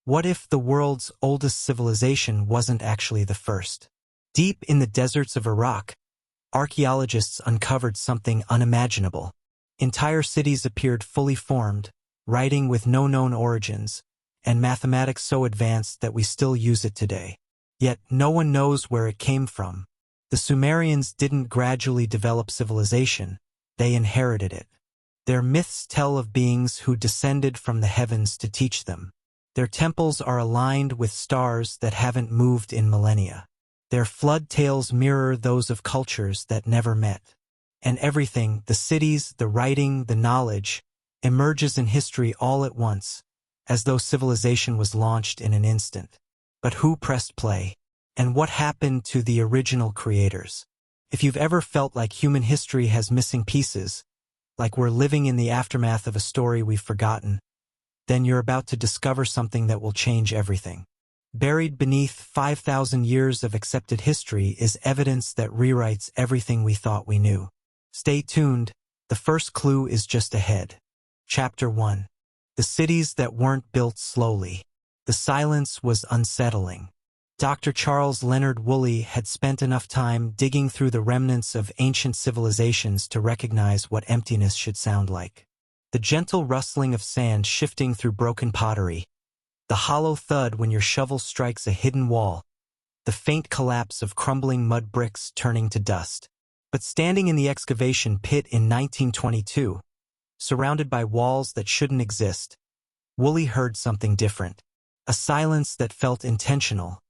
What if the world's oldest civilization wasn't actually the first? Deep in the deserts of Iraq, archaeologists uncovered something unimaginable. Entire cities appeared fully formed, writing with no known origins, and mathematics so advanced that we still use it today. Yet no one knows where it came from. The Sumerians didn't gradually develop civilization, they inherited it. Their myths tell of beings who descended from the heavens to teach them. Their temples are aligned with stars that haven't moved in millennia. Their flood tales mirror those of cultures that never met. And everything, the cities, the writing, the knowledge, emerges in history all at once, as though civilization was launched in an instant. But who pressed play? And what happened to the original creators? If you've ever felt like human history has missing pieces, like we're living in the aftermath of a story we've forgotten, then you're about to discover something that will change everything. Buried beneath 5,000 years of accepted history is evidence that rewrites everything we thought we knew. Stay tuned, the first clue is just ahead. Chapter 1. The cities that weren't built slowly. The silence was unsettling. Dr. Charles Leonard Woolley had spent enough time digging through the remnants of ancient civilizations to recognize what emptiness should sound like. The gentle rustling of sand shifting through broken pottery, the hollow thud when your shovel strikes a hidden wall, the faint collapse of crumbling mud bricks turning to dust. But standing in the excavation pit in 1922, surrounded by walls that shouldn't exist, Woolley heard something different. A silence that felt intentional,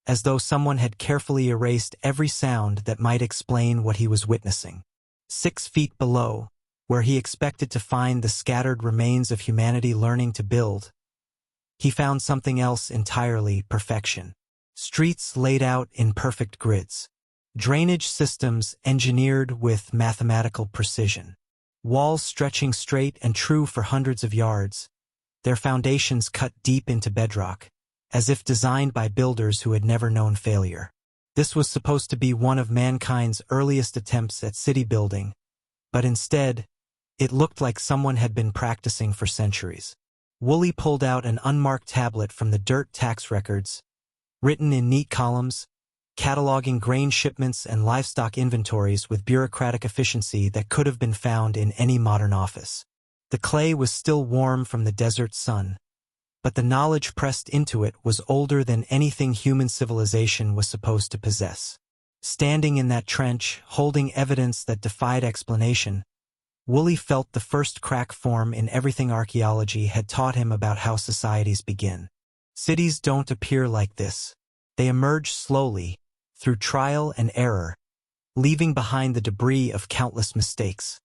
as though someone had carefully erased every sound that might explain what he was witnessing. 6 feet below, where he expected to find the scattered remains of humanity learning to build, he found something else entirely: perfection. Streets laid out in perfect grids. Drainage systems engineered with mathematical precision. Walls stretching straight and true for hundreds of yards, their foundations cut deep into bedrock, as if designed by builders who had never known failure. This was supposed to be one of mankind's earliest attempts at city building, but instead, it looked like someone had been practicing for centuries. Woolley pulled out an unmarked tablet from the dirt tax records, written in neat columns, cataloging grain shipments and livestock inventories with bureaucratic efficiency that could have been found in any modern office. The clay was still warm from the desert sun, but the knowledge pressed into it was older than anything human civilization was supposed to possess. Standing in that trench, holding evidence that defied explanation, Woolley felt the first crack form in everything archaeology had taught him about how societies begin. Cities don't appear like this. They emerge slowly, through trial and error, leaving behind the debris of countless mistakes.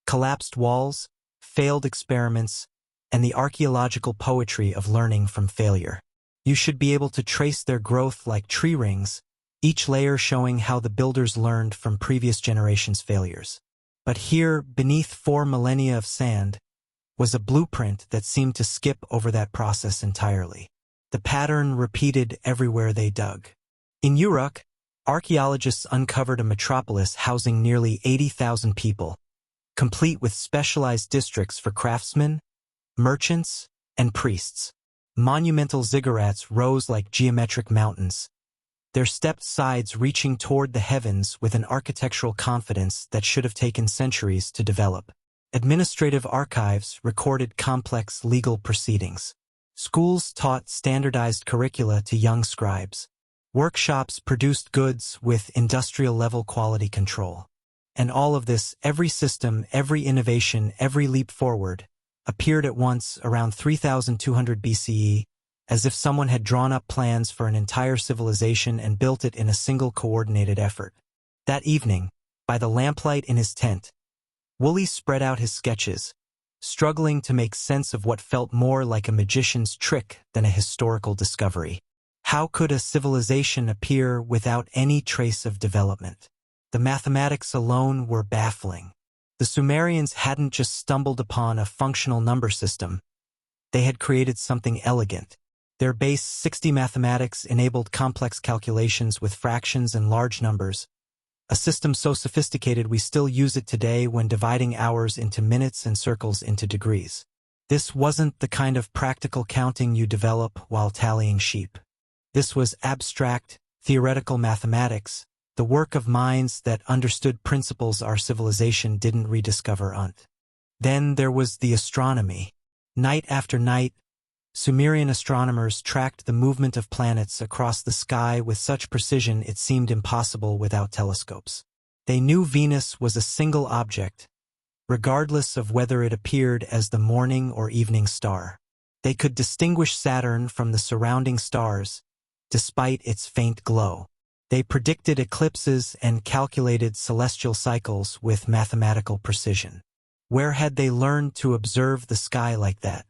Collapsed walls, failed experiments, and the archaeological poetry of learning from failure. You should be able to trace their growth like tree rings, each layer showing how the builders learned from previous generations' failures. But here, beneath 4 millennia of sand, was a blueprint that seemed to skip over that process entirely. The pattern repeated everywhere they dug. In Uruk, archaeologists uncovered a metropolis housing nearly 80,000 people, complete with specialized districts for craftsmen, merchants, and priests. Monumental ziggurats rose like geometric mountains, their stepped sides reaching toward the heavens with an architectural confidence that should have taken centuries to develop. Administrative archives recorded complex legal proceedings. Schools taught standardized curricula to young scribes. Workshops produced goods with industrial-level quality control. And all of this, every system, every innovation, every leap forward, appeared at once around 3200 BCE, as if someone had drawn up plans for an entire civilization and built it in a single coordinated effort. That evening, by the lamplight in his tent, Woolley spread out his sketches, struggling to make sense of what felt more like a magician's trick than a historical discovery. How could a civilization appear without any trace of development? The mathematics alone were baffling. The Sumerians hadn't just stumbled upon a functional number system. They had created something elegant. Their base 60 mathematics enabled complex calculations with fractions and large numbers, a system so sophisticated we still use it today when dividing hours into minutes and circles into degrees. This wasn't the kind of practical counting you develop while tallying sheep. This was abstract, theoretical mathematics, the work of minds that understood principles our civilization didn't rediscover. Then there was the astronomy. Night after night, Sumerian astronomers tracked the movement of planets across the sky with such precision it seemed impossible without telescopes. They knew Venus was a single object, regardless of whether it appeared as the morning or evening star. They could distinguish Saturn from the surrounding stars, despite its faint glow. They predicted eclipses and calculated celestial cycles with mathematical precision. Where had they learned to observe the sky like that?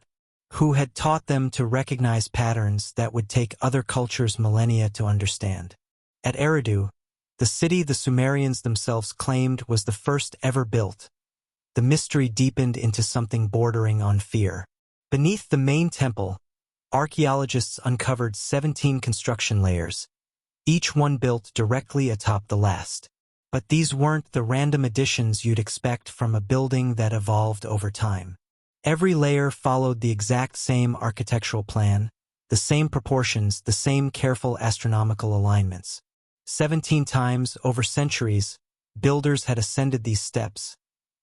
Who had taught them to recognize patterns that would take other cultures millennia to understand? At Eridu, the city the Sumerians themselves claimed was the first ever built, the mystery deepened into something bordering on fear. Beneath the main temple, archaeologists uncovered 17 construction layers, each one built directly atop the last. But these weren't the random additions you'd expect from a building that evolved over time. Every layer followed the exact same architectural plan, the same proportions, the same careful astronomical alignments. 17 times over centuries, builders had ascended these steps,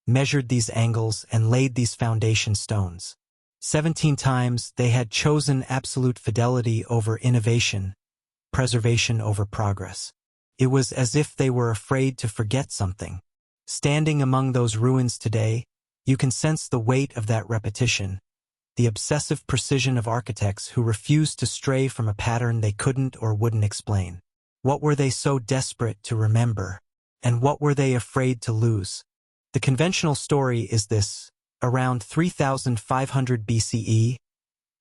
measured these angles, and laid these foundation stones. 17 times they had chosen absolute fidelity over innovation, preservation over progress. It was as if they were afraid to forget something. Standing among those ruins today, you can sense the weight of that repetition, the obsessive precision of architects who refused to stray from a pattern they couldn't or wouldn't explain. What were they so desperate to remember? And what were they afraid to lose? The conventional story is this: around 3,500 BCE,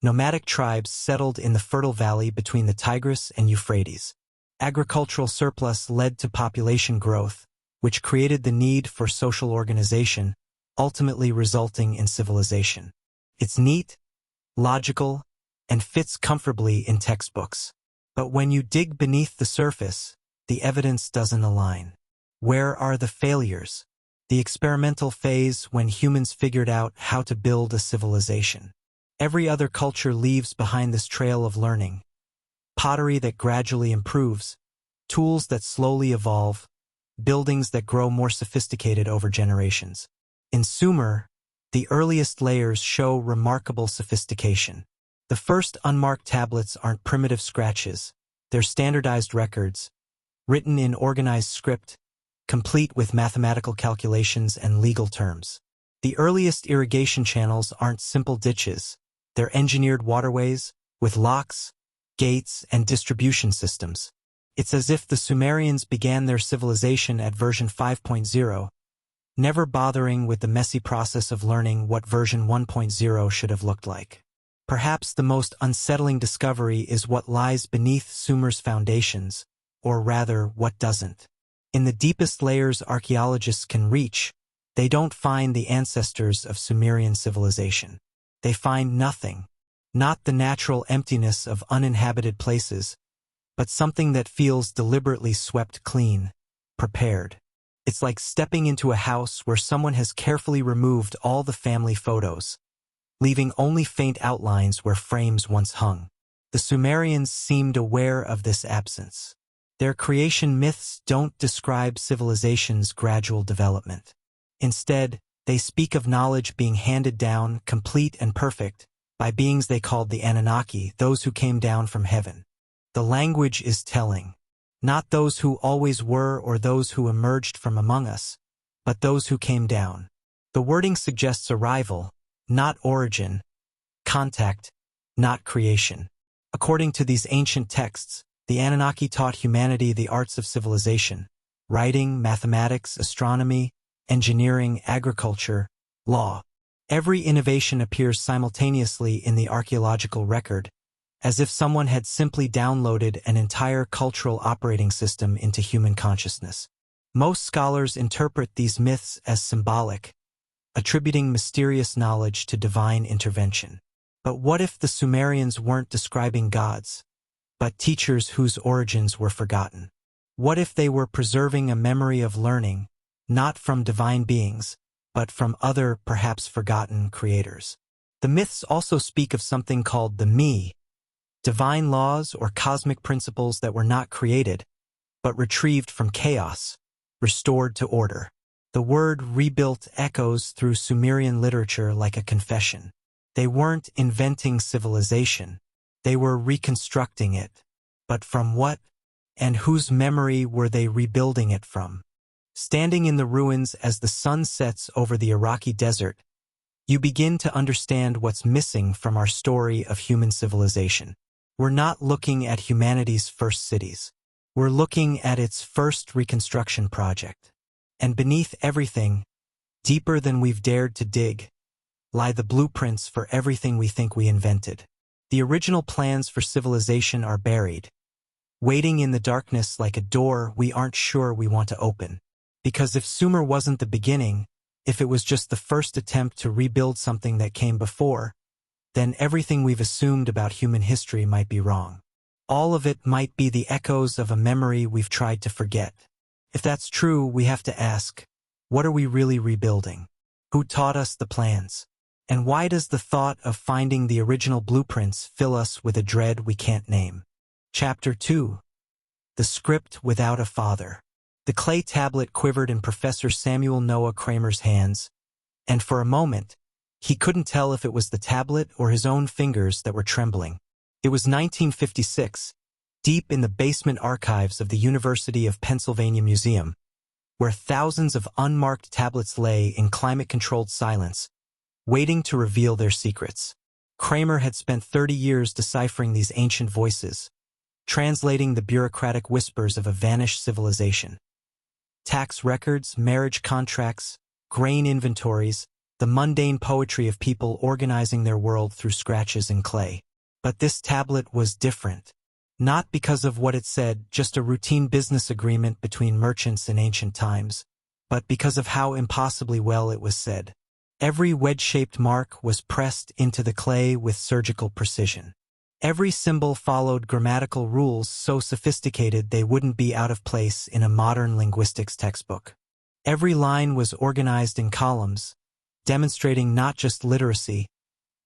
nomadic tribes settled in the fertile valley between the Tigris and Euphrates. Agricultural surplus led to population growth, which created the need for social organization, ultimately resulting in civilization. It's neat, logical, and fits comfortably in textbooks. But when you dig beneath the surface, the evidence doesn't align. Where are the failures? The experimental phase when humans figured out how to build a civilization. Every other culture leaves behind this trail of learning. Pottery that gradually improves, tools that slowly evolve, buildings that grow more sophisticated over generations. In Sumer, the earliest layers show remarkable sophistication. The first unmarked tablets aren't primitive scratches, they're standardized records, written in organized script, complete with mathematical calculations and legal terms. The earliest irrigation channels aren't simple ditches, they're engineered waterways, with locks, gates, and distribution systems. It's as if the Sumerians began their civilization at version 5.0, never bothering with the messy process of learning what version 1.0 should have looked like. Perhaps the most unsettling discovery is what lies beneath Sumer's foundations, or rather, what doesn't. In the deepest layers archaeologists can reach, they don't find the ancestors of Sumerian civilization. They find nothing, not the natural emptiness of uninhabited places, but something that feels deliberately swept clean, prepared. It's like stepping into a house where someone has carefully removed all the family photos, leaving only faint outlines where frames once hung. The Sumerians seemed aware of this absence. Their creation myths don't describe civilization's gradual development. Instead, they speak of knowledge being handed down, complete and perfect, by beings they called the Anunnaki, those who came down from heaven. The language is telling. Not those who always were or those who emerged from among us, but those who came down. The wording suggests arrival, not origin, contact, not creation. According to these ancient texts, the Anunnaki taught humanity the arts of civilization: writing, mathematics, astronomy, engineering, agriculture, law. Every innovation appears simultaneously in the archaeological record, as if someone had simply downloaded an entire cultural operating system into human consciousness. Most scholars interpret these myths as symbolic, attributing mysterious knowledge to divine intervention. But what if the Sumerians weren't describing gods, but teachers whose origins were forgotten? What if they were preserving a memory of learning, not from divine beings, but from other, perhaps forgotten, creators? The myths also speak of something called the me, divine laws or cosmic principles that were not created, but retrieved from chaos, restored to order. The word rebuilt echoes through Sumerian literature like a confession. They weren't inventing civilization. They were reconstructing it. But from what and whose memory were they rebuilding it from? Standing in the ruins as the sun sets over the Iraqi desert, you begin to understand what's missing from our story of human civilization. We're not looking at humanity's first cities. We're looking at its first reconstruction project. And beneath everything, deeper than we've dared to dig, lie the blueprints for everything we think we invented. The original plans for civilization are buried, waiting in the darkness like a door we aren't sure we want to open. Because if Sumer wasn't the beginning, if it was just the first attempt to rebuild something that came before, then everything we've assumed about human history might be wrong. All of it might be the echoes of a memory we've tried to forget. If that's true, we have to ask, what are we really rebuilding? Who taught us the plans? And why does the thought of finding the original blueprints fill us with a dread we can't name? Chapter 2. The Script Without a Father. The clay tablet quivered in Professor Samuel Noah Kramer's hands, and for a moment, he couldn't tell if it was the tablet or his own fingers that were trembling. It was 1956, deep in the basement archives of the University of Pennsylvania Museum, where thousands of unmarked tablets lay in climate-controlled silence, waiting to reveal their secrets. Kramer had spent 30 years deciphering these ancient voices, translating the bureaucratic whispers of a vanished civilization. Tax records, marriage contracts, grain inventories, the mundane poetry of people organizing their world through scratches in clay. But this tablet was different. Not because of what it said, just a routine business agreement between merchants in ancient times, but because of how impossibly well it was said. Every wedge-shaped mark was pressed into the clay with surgical precision. Every symbol followed grammatical rules so sophisticated they wouldn't be out of place in a modern linguistics textbook. Every line was organized in columns, demonstrating not just literacy,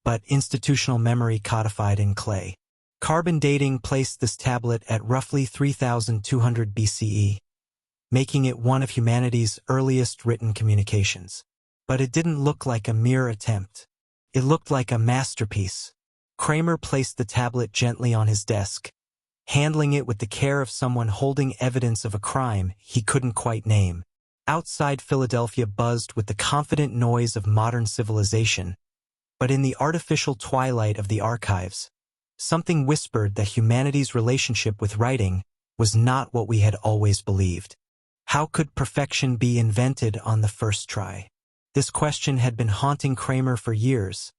but institutional memory codified in clay. Carbon dating placed this tablet at roughly 3200 BCE, making it one of humanity's earliest written communications. But it didn't look like a mere attempt. It looked like a masterpiece. Kramer placed the tablet gently on his desk, handling it with the care of someone holding evidence of a crime he couldn't quite name. Outside Philadelphia buzzed with the confident noise of modern civilization, but in the artificial twilight of the archives, something whispered that humanity's relationship with writing was not what we had always believed. How could perfection be invented on the first try? This question had been haunting Kramer for years,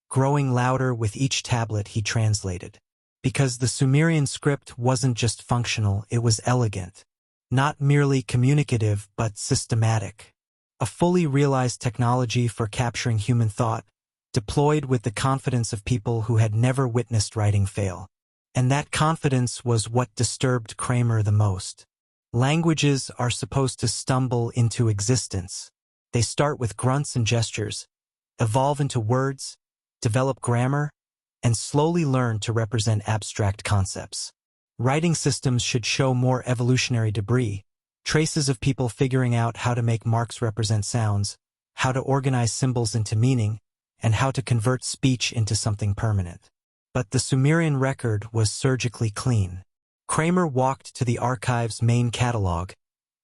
growing louder with each tablet he translated. Because the Sumerian script wasn't just functional, it was elegant. Not merely communicative, but systematic. A fully realized technology for capturing human thought, deployed with the confidence of people who had never witnessed writing fail. And that confidence was what disturbed Kramer the most. Languages are supposed to stumble into existence. They start with grunts and gestures, evolve into words, develop grammar, and slowly learn to represent abstract concepts. Writing systems should show more evolutionary debris, traces of people figuring out how to make marks represent sounds, how to organize symbols into meaning, and how to convert speech into something permanent. But the Sumerian record was surgically clean. Kramer walked to the archive's main catalog,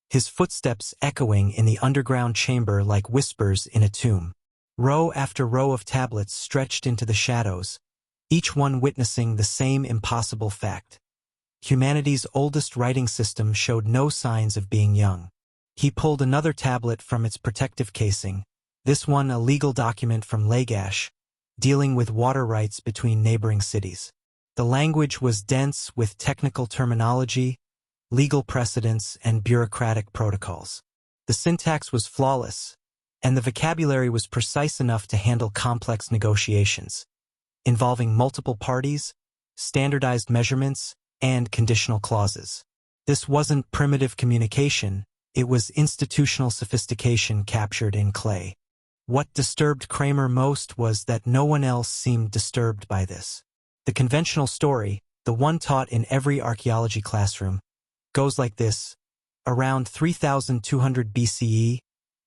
his footsteps echoing in the underground chamber like whispers in a tomb. Row after row of tablets stretched into the shadows, each one witnessing the same impossible fact. Humanity's oldest writing system showed no signs of being young. He pulled another tablet from its protective casing, this one a legal document from Lagash, dealing with water rights between neighboring cities. The language was dense with technical terminology, legal precedents, and bureaucratic protocols. The syntax was flawless, and the vocabulary was precise enough to handle complex negotiations, involving multiple parties, standardized measurements, and conditional clauses. This wasn't primitive communication, it was institutional sophistication captured in clay. What disturbed Kramer most was that no one else seemed disturbed by this. The conventional story, the one taught in every archaeology classroom, goes like this. Around 3200 BCE,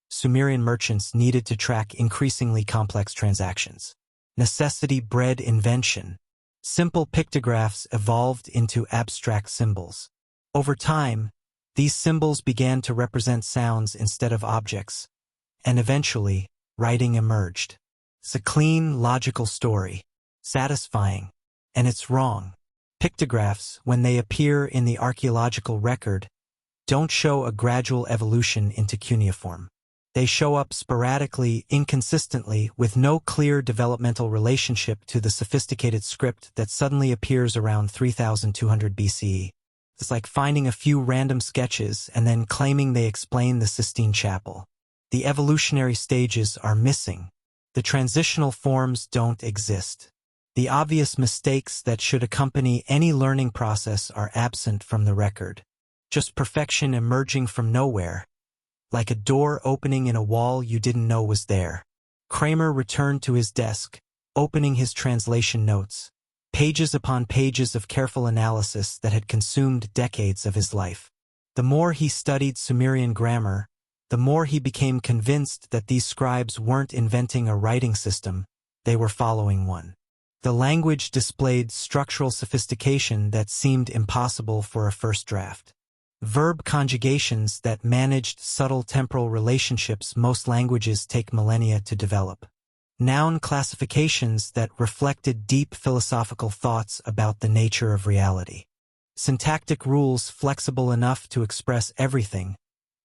Sumerian merchants needed to track increasingly complex transactions. Necessity bred invention. Simple pictographs evolved into abstract symbols. Over time, these symbols began to represent sounds instead of objects, and eventually, writing emerged. It's a clean, logical story, satisfying, and it's wrong. Pictographs, when they appear in the archaeological record, don't show a gradual evolution into cuneiform. They show up sporadically, inconsistently, with no clear developmental relationship to the sophisticated script that suddenly appears around 3200 BCE. It's like finding a few random sketches and then claiming they explain the Sistine Chapel. The evolutionary stages are missing. The transitional forms don't exist. The obvious mistakes that should accompany any learning process are absent from the record. Just perfection emerging from nowhere, like a door opening in a wall you didn't know was there. Kramer returned to his desk, opening his translation notes, pages upon pages of careful analysis that had consumed decades of his life. The more he studied Sumerian grammar, the more he became convinced that these scribes weren't inventing a writing system, they were following one. The language displayed structural sophistication that seemed impossible for a first draft. Verb conjugations that managed subtle temporal relationships most languages take millennia to develop. Noun classifications that reflected deep philosophical thoughts about the nature of reality. Syntactic rules flexible enough to express everything,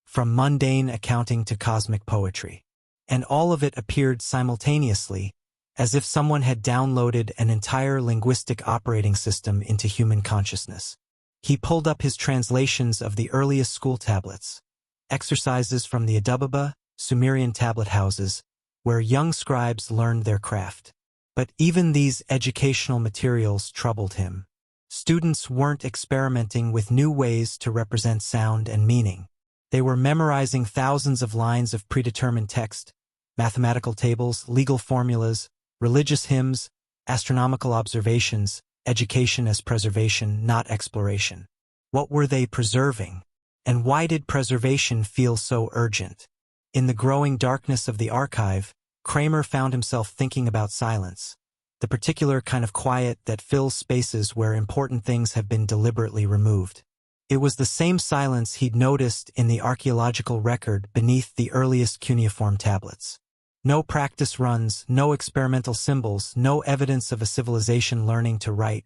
from mundane accounting to cosmic poetry. And all of it appeared simultaneously, as if someone had downloaded an entire linguistic operating system into human consciousness. He pulled up his translations of the earliest school tablets, exercises from the Adubaba, Sumerian tablet houses, where young scribes learned their craft. But even these educational materials troubled him. Students weren't experimenting with new ways to represent sound and meaning. They were memorizing thousands of lines of predetermined text, mathematical tables, legal formulas, religious hymns, astronomical observations, education as preservation, not exploration. What were they preserving? And why did preservation feel so urgent? In the growing darkness of the archive, Kramer found himself thinking about silence, the particular kind of quiet that fills spaces where important things have been deliberately removed. It was the same silence he'd noticed in the archaeological record beneath the earliest cuneiform tablets. No practice runs, no experimental symbols, no evidence of a civilization learning to write.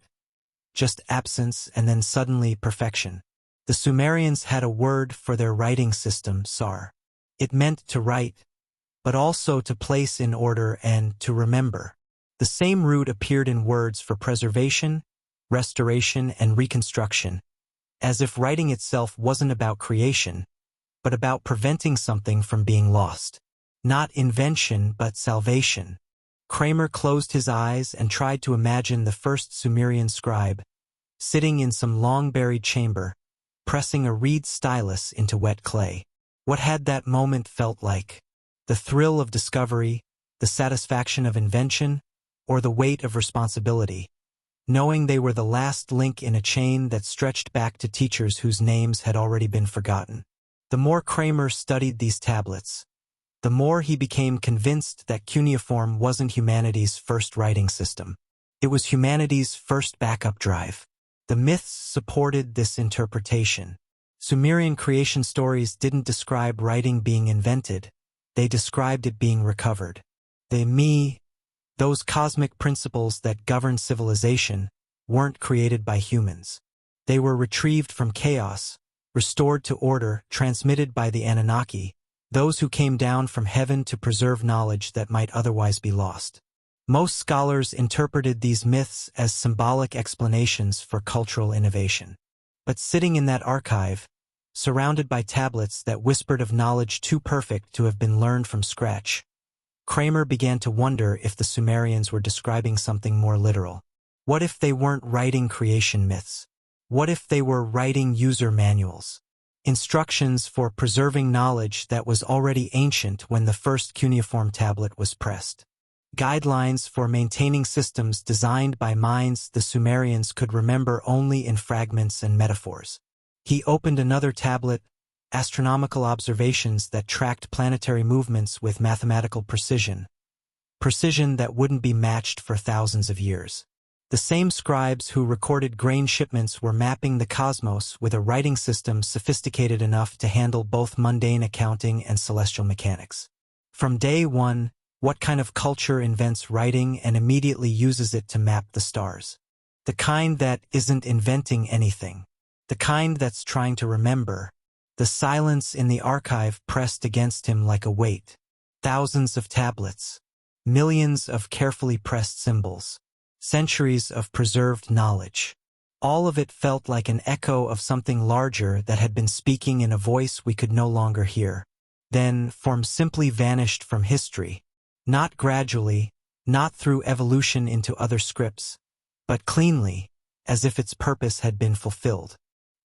Just absence and then suddenly perfection. The Sumerians had a word for their writing system, sar. It meant to write, but also to place in order and to remember. The same root appeared in words for preservation, restoration, and reconstruction, as if writing itself wasn't about creation, but about preventing something from being lost. Not invention, but salvation. Kramer closed his eyes and tried to imagine the first Sumerian scribe, sitting in some long-buried chamber, pressing a reed stylus into wet clay. What had that moment felt like? The thrill of discovery, the satisfaction of invention, or the weight of responsibility, knowing they were the last link in a chain that stretched back to teachers whose names had already been forgotten. The more Kramer studied these tablets, the more he became convinced that cuneiform wasn't humanity's first writing system. It was humanity's first backup drive. The myths supported this interpretation. Sumerian creation stories didn't describe writing being invented. They described it being recovered. Those cosmic principles that govern civilization, weren't created by humans. They were retrieved from chaos, restored to order, transmitted by the Anunnaki, those who came down from heaven to preserve knowledge that might otherwise be lost. Most scholars interpreted these myths as symbolic explanations for cultural innovation. But sitting in that archive, surrounded by tablets that whispered of knowledge too perfect to have been learned from scratch, Kramer began to wonder if the Sumerians were describing something more literal. What if they weren't writing creation myths? What if they were writing user manuals? instructions for preserving knowledge that was already ancient when the first cuneiform tablet was pressed, guidelines for maintaining systems designed by minds the Sumerians could remember only in fragments and metaphors. He opened another tablet, astronomical observations that tracked planetary movements with mathematical precision that wouldn't be matched for thousands of years. The same scribes who recorded grain shipments were mapping the cosmos with a writing system sophisticated enough to handle both mundane accounting and celestial mechanics. From day one, what kind of culture invents writing and immediately uses it to map the stars? The kind that isn't inventing anything. The kind that's trying to remember. The silence in the archive pressed against him like a weight. Thousands of tablets. Millions of carefully pressed symbols. Centuries of preserved knowledge. All of it felt like an echo of something larger that had been speaking in a voice we could no longer hear. Then, form simply vanished from history. Not gradually, not through evolution into other scripts, but cleanly, as if its purpose had been fulfilled.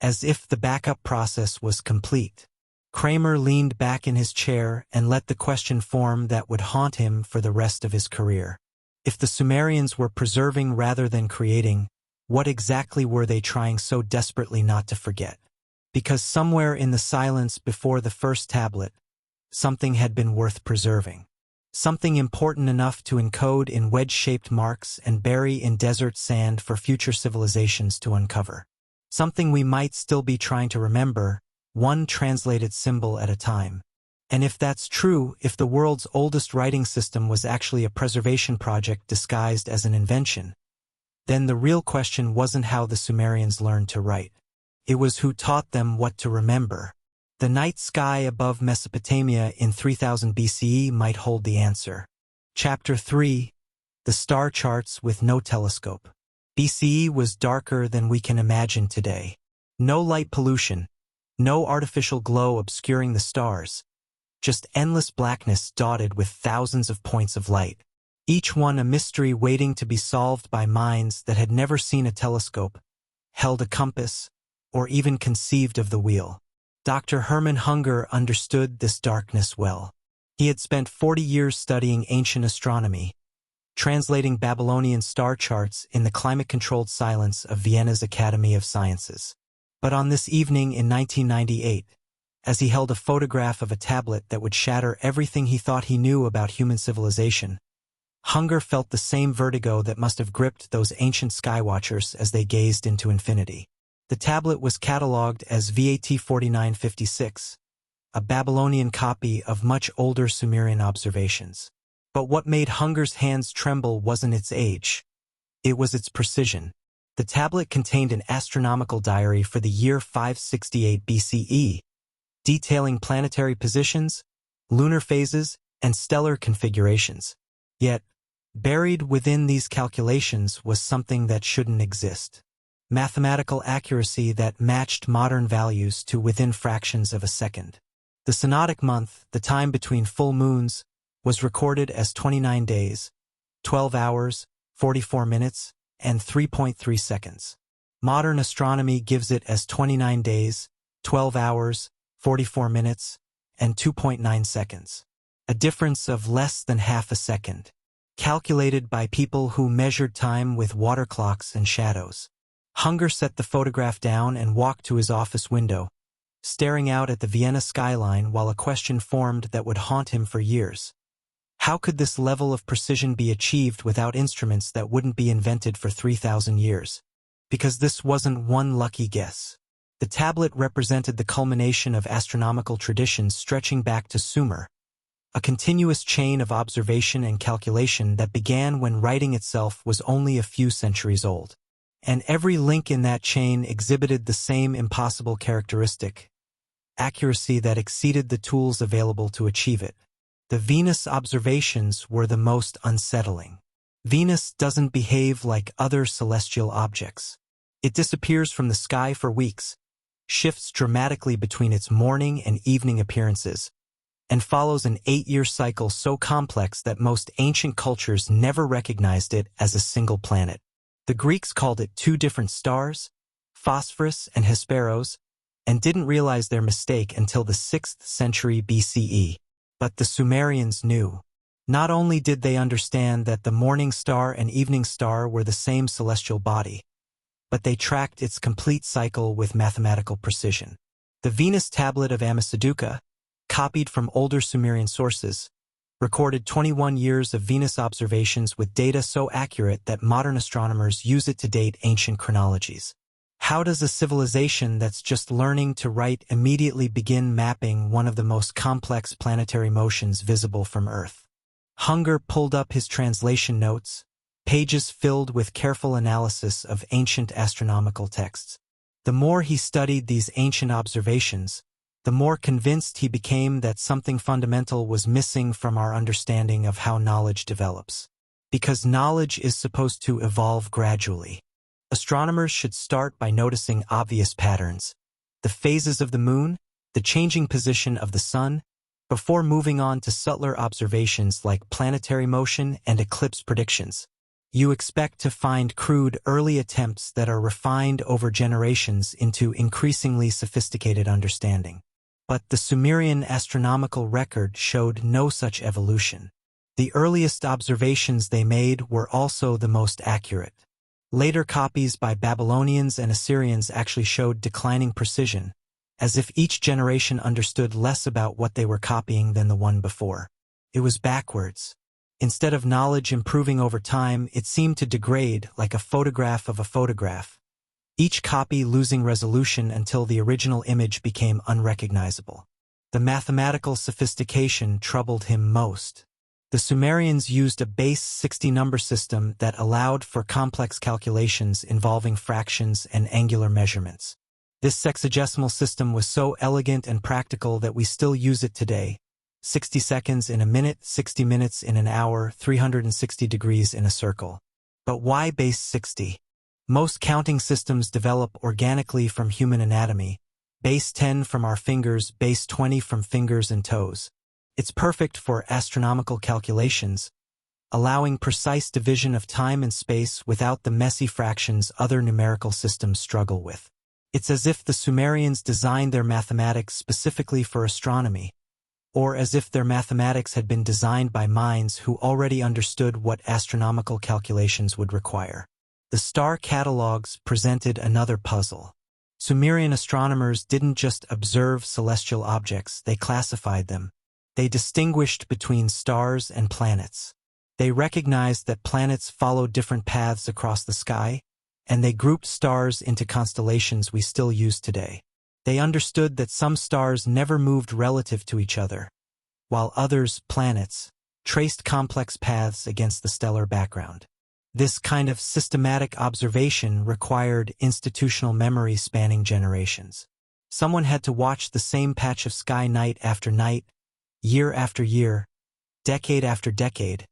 As if the backup process was complete. Kramer leaned back in his chair and let the question form that would haunt him for the rest of his career. If the Sumerians were preserving rather than creating, what exactly were they trying so desperately not to forget? Because somewhere in the silence before the first tablet, something had been worth preserving. Something important enough to encode in wedge-shaped marks and bury in desert sand for future civilizations to uncover. Something we might still be trying to remember, one translated symbol at a time. And if that's true, if the world's oldest writing system was actually a preservation project disguised as an invention, then the real question wasn't how the Sumerians learned to write. It was who taught them what to remember. The night sky above Mesopotamia in 3000 BCE might hold the answer. Chapter 3. The Star Charts with No Telescope. BCE was darker than we can imagine today. No light pollution. No artificial glow obscuring the stars. Just endless blackness dotted with thousands of points of light. Each one a mystery waiting to be solved by minds that had never seen a telescope, held a compass, or even conceived of the wheel. Dr. Hermann Hunger understood this darkness well. He had spent 40 years studying ancient astronomy, translating Babylonian star charts in the climate-controlled silence of Vienna's Academy of Sciences. But on this evening in 1998, as he held a photograph of a tablet that would shatter everything he thought he knew about human civilization, Hunger felt the same vertigo that must have gripped those ancient skywatchers as they gazed into infinity. The tablet was catalogued as VAT 4956, a Babylonian copy of much older Sumerian observations. But what made Hunger's hands tremble wasn't its age. It was its precision. The tablet contained an astronomical diary for the year 568 BCE, detailing planetary positions, lunar phases, and stellar configurations. Yet, buried within these calculations was something that shouldn't exist. Mathematical accuracy that matched modern values to within fractions of a second. The synodic month, the time between full moons, was recorded as 29 days, 12 hours, 44 minutes, and 3.3 seconds. Modern astronomy gives it as 29 days, 12 hours, 44 minutes, and 2.9 seconds. A difference of less than half a second. Calculated by people who measured time with water clocks and shadows. Hunger set the photograph down and walked to his office window, staring out at the Vienna skyline while a question formed that would haunt him for years. How could this level of precision be achieved without instruments that wouldn't be invented for 3,000 years? Because this wasn't one lucky guess. The tablet represented the culmination of astronomical traditions stretching back to Sumer, a continuous chain of observation and calculation that began when writing itself was only a few centuries old. And every link in that chain exhibited the same impossible characteristic, accuracy that exceeded the tools available to achieve it. The Venus observations were the most unsettling. Venus doesn't behave like other celestial objects. It disappears from the sky for weeks, shifts dramatically between its morning and evening appearances, and follows an 8-year cycle so complex that most ancient cultures never recognized it as a single planet. The Greeks called it two different stars, Phosphorus and Hesperos, and didn't realize their mistake until the 6th century BCE. But the Sumerians knew. Not only did they understand that the morning star and evening star were the same celestial body, but they tracked its complete cycle with mathematical precision. The Venus tablet of Ammisaduqa, copied from older Sumerian sources, recorded 21 years of Venus observations with data so accurate that modern astronomers use it to date ancient chronologies. How does a civilization that's just learning to write immediately begin mapping one of the most complex planetary motions visible from Earth? Hunger pulled up his translation notes, pages filled with careful analysis of ancient astronomical texts. The more he studied these ancient observations, the more convinced he became that something fundamental was missing from our understanding of how knowledge develops. Because knowledge is supposed to evolve gradually. Astronomers should start by noticing obvious patterns, the phases of the moon, the changing position of the sun, before moving on to subtler observations like planetary motion and eclipse predictions. You expect to find crude early attempts that are refined over generations into increasingly sophisticated understanding. But the Sumerian astronomical record showed no such evolution. The earliest observations they made were also the most accurate. Later copies by Babylonians and Assyrians actually showed declining precision, as if each generation understood less about what they were copying than the one before. It was backwards. Instead of knowledge improving over time, it seemed to degrade like a photograph of a photograph, each copy losing resolution until the original image became unrecognizable. The mathematical sophistication troubled him most. The Sumerians used a base 60 number system that allowed for complex calculations involving fractions and angular measurements. This sexagesimal system was so elegant and practical that we still use it today. 60 seconds in a minute, 60 minutes in an hour, 360 degrees in a circle. But why base 60? Most counting systems develop organically from human anatomy, base 10 from our fingers, base 20 from fingers and toes. It's perfect for astronomical calculations, allowing precise division of time and space without the messy fractions other numerical systems struggle with. It's as if the Sumerians designed their mathematics specifically for astronomy, or as if their mathematics had been designed by minds who already understood what astronomical calculations would require. The star catalogs presented another puzzle. Sumerian astronomers didn't just observe celestial objects, they classified them. They distinguished between stars and planets. They recognized that planets followed different paths across the sky, and they grouped stars into constellations we still use today. They understood that some stars never moved relative to each other, while others, planets, traced complex paths against the stellar background. This kind of systematic observation required institutional memory spanning generations. Someone had to watch the same patch of sky night after night, year after year, decade after decade,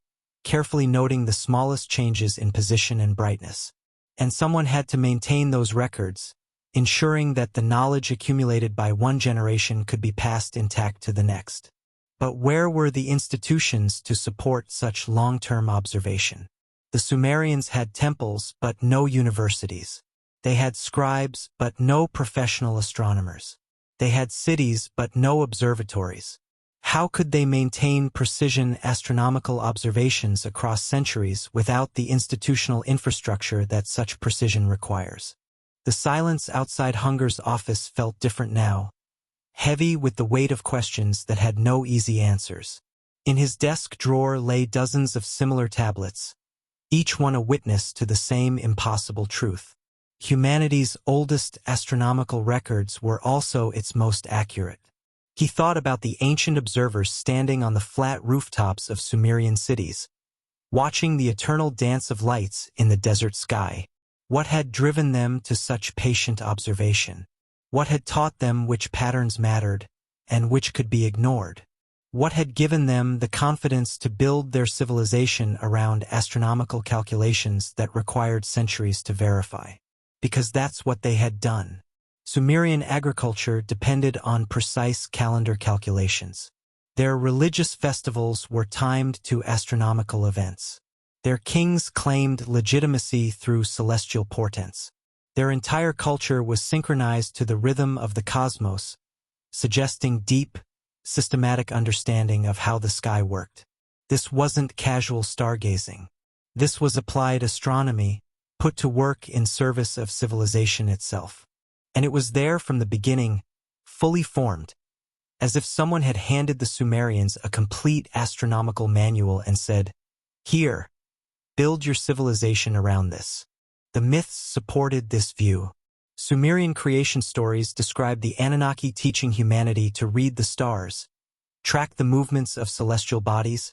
carefully noting the smallest changes in position and brightness. And someone had to maintain those records, ensuring that the knowledge accumulated by one generation could be passed intact to the next. But where were the institutions to support such long-term observation? The Sumerians had temples but no universities. They had scribes but no professional astronomers. They had cities but no observatories. How could they maintain precision astronomical observations across centuries without the institutional infrastructure that such precision requires? The silence outside Hunger's office felt different now, heavy with the weight of questions that had no easy answers. In his desk drawer lay dozens of similar tablets, each one a witness to the same impossible truth. Humanity's oldest astronomical records were also its most accurate. He thought about the ancient observers standing on the flat rooftops of Sumerian cities, watching the eternal dance of lights in the desert sky. What had driven them to such patient observation? What had taught them which patterns mattered and which could be ignored? What had given them the confidence to build their civilization around astronomical calculations that required centuries to verify? Because that's what they had done. Sumerian agriculture depended on precise calendar calculations. Their religious festivals were timed to astronomical events. Their kings claimed legitimacy through celestial portents. Their entire culture was synchronized to the rhythm of the cosmos, suggesting deep, systematic understanding of how the sky worked. This wasn't casual stargazing. This was applied astronomy, put to work in service of civilization itself. And it was there from the beginning, fully formed, as if someone had handed the Sumerians a complete astronomical manual and said, "Here, build your civilization around this." The myths supported this view. Sumerian creation stories describe the Anunnaki teaching humanity to read the stars, track the movements of celestial bodies,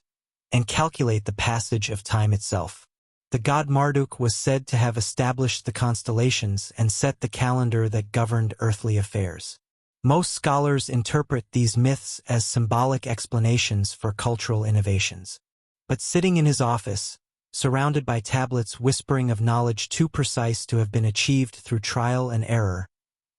and calculate the passage of time itself. The god Marduk was said to have established the constellations and set the calendar that governed earthly affairs. Most scholars interpret these myths as symbolic explanations for cultural innovations. But sitting in his office, surrounded by tablets whispering of knowledge too precise to have been achieved through trial and error,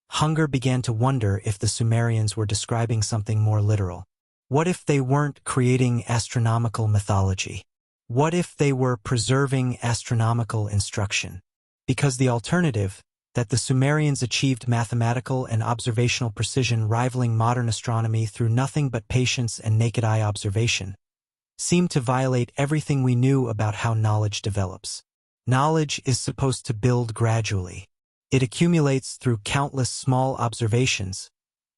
Hunger began to wonder if the Sumerians were describing something more literal. What if they weren't creating astronomical mythology? What if they were preserving astronomical instruction? Because the alternative, that the Sumerians achieved mathematical and observational precision rivaling modern astronomy through nothing but patience and naked-eye observation, seemed to violate everything we knew about how knowledge develops. Knowledge is supposed to build gradually. It accumulates through countless small observations,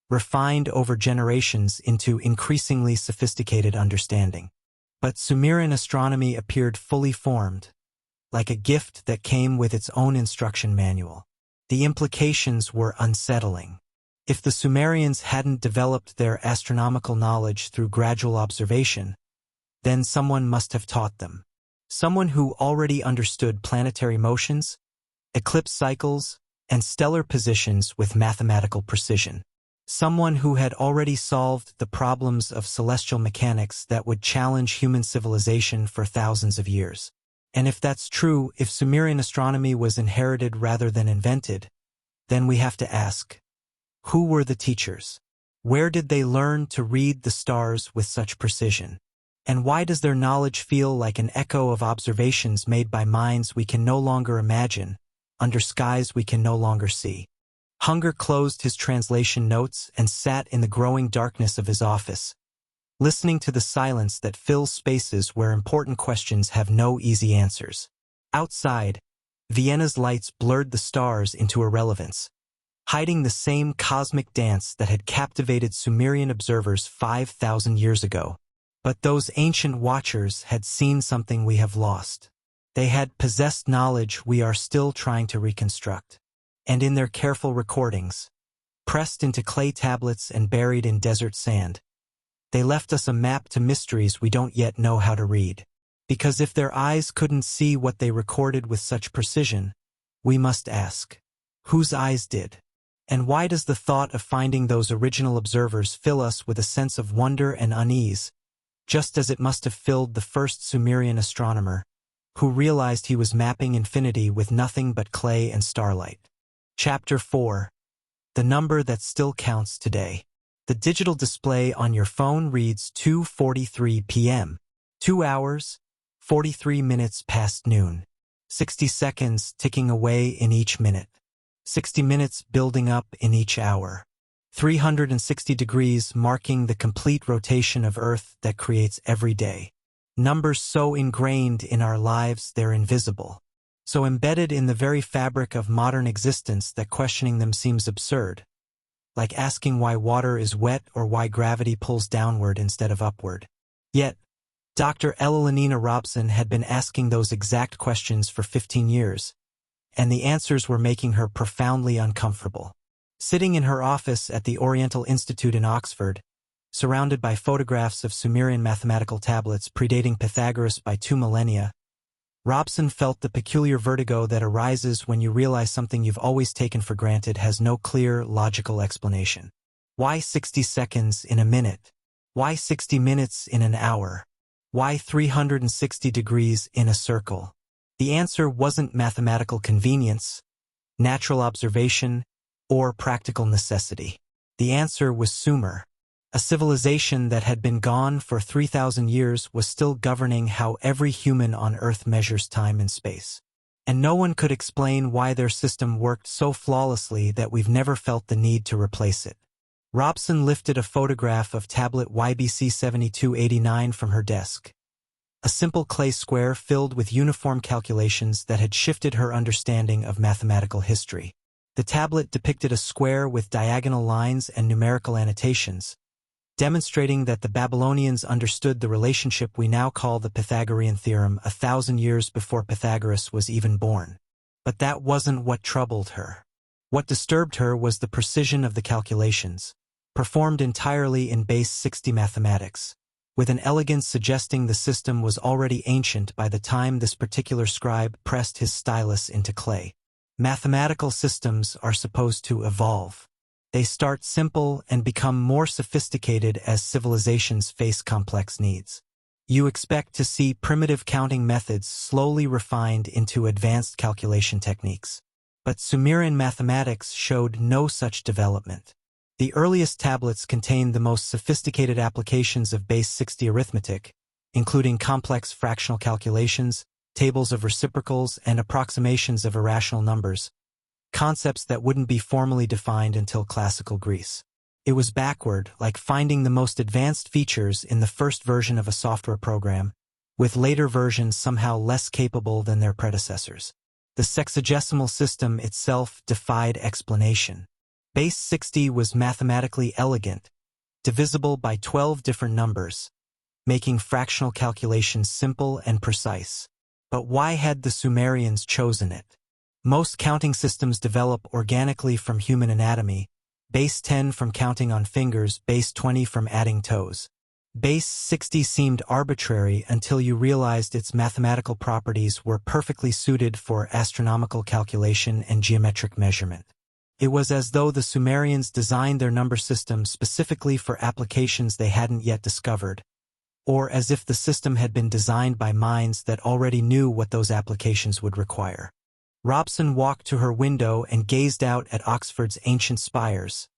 refined over generations into increasingly sophisticated understanding. But Sumerian astronomy appeared fully formed, like a gift that came with its own instruction manual. The implications were unsettling. If the Sumerians hadn't developed their astronomical knowledge through gradual observation, then someone must have taught them. Someone who already understood planetary motions, eclipse cycles, and stellar positions with mathematical precision. Someone who had already solved the problems of celestial mechanics that would challenge human civilization for thousands of years. And if that's true, if Sumerian astronomy was inherited rather than invented, then we have to ask, who were the teachers? Where did they learn to read the stars with such precision? And why does their knowledge feel like an echo of observations made by minds we can no longer imagine, under skies we can no longer see? Hunger closed his translation notes and sat in the growing darkness of his office, listening to the silence that fills spaces where important questions have no easy answers. Outside, Vienna's lights blurred the stars into irrelevance, hiding the same cosmic dance that had captivated Sumerian observers 5,000 years ago. But those ancient watchers had seen something we have lost. They had possessed knowledge we are still trying to reconstruct. And in their careful recordings, pressed into clay tablets and buried in desert sand, they left us a map to mysteries we don't yet know how to read. Because if their eyes couldn't see what they recorded with such precision, we must ask, whose eyes did? And why does the thought of finding those original observers fill us with a sense of wonder and unease, just as it must have filled the first Sumerian astronomer, who realized he was mapping infinity with nothing but clay and starlight? Chapter 4. The number that still counts today. The digital display on your phone reads 2:43 p.m. 2 hours, 43 minutes past noon. 60 seconds ticking away in each minute. 60 minutes building up in each hour. 360 degrees marking the complete rotation of Earth that creates every day. Numbers so ingrained in our lives they're invisible. So embedded in the very fabric of modern existence that questioning them seems absurd. Like asking why water is wet or why gravity pulls downward instead of upward. Yet, Dr. Elenina Robson had been asking those exact questions for 15 years, and the answers were making her profoundly uncomfortable. Sitting in her office at the Oriental Institute in Oxford, surrounded by photographs of Sumerian mathematical tablets predating Pythagoras by 2 millennia, Robson felt the peculiar vertigo that arises when you realize something you've always taken for granted has no clear, logical explanation. Why 60 seconds in a minute? Why 60 minutes in an hour? Why 360 degrees in a circle? The answer wasn't mathematical convenience, natural observation, or practical necessity. The answer was Sumer. A civilization that had been gone for 3,000 years was still governing how every human on Earth measures time and space. and no one could explain why their system worked so flawlessly that we've never felt the need to replace it. Robson lifted a photograph of tablet YBC 7289 from her desk. A simple clay square filled with uniform calculations that had shifted her understanding of mathematical history. The tablet depicted a square with diagonal lines and numerical annotations, demonstrating that the Babylonians understood the relationship we now call the Pythagorean theorem 1,000 years before Pythagoras was even born. But that wasn't what troubled her. What disturbed her was the precision of the calculations, performed entirely in base 60 mathematics, with an elegance suggesting the system was already ancient by the time this particular scribe pressed his stylus into clay. Mathematical systems are supposed to evolve. They start simple and become more sophisticated as civilizations face complex needs. You expect to see primitive counting methods slowly refined into advanced calculation techniques. But Sumerian mathematics showed no such development. The earliest tablets contained the most sophisticated applications of base 60 arithmetic, including complex fractional calculations, tables of reciprocals, and approximations of irrational numbers, concepts that wouldn't be formally defined until classical Greece. It was backward, like finding the most advanced features in the first version of a software program, with later versions somehow less capable than their predecessors. The sexagesimal system itself defied explanation. Base 60 was mathematically elegant, divisible by 12 different numbers, making fractional calculations simple and precise. But why had the Sumerians chosen it? Most counting systems develop organically from human anatomy, base 10 from counting on fingers, base 20 from adding toes. Base 60 seemed arbitrary until you realized its mathematical properties were perfectly suited for astronomical calculation and geometric measurement. It was as though the Sumerians designed their number system specifically for applications they hadn't yet discovered, or as if the system had been designed by minds that already knew what those applications would require. Robson walked to her window and gazed out at Oxford's ancient spires,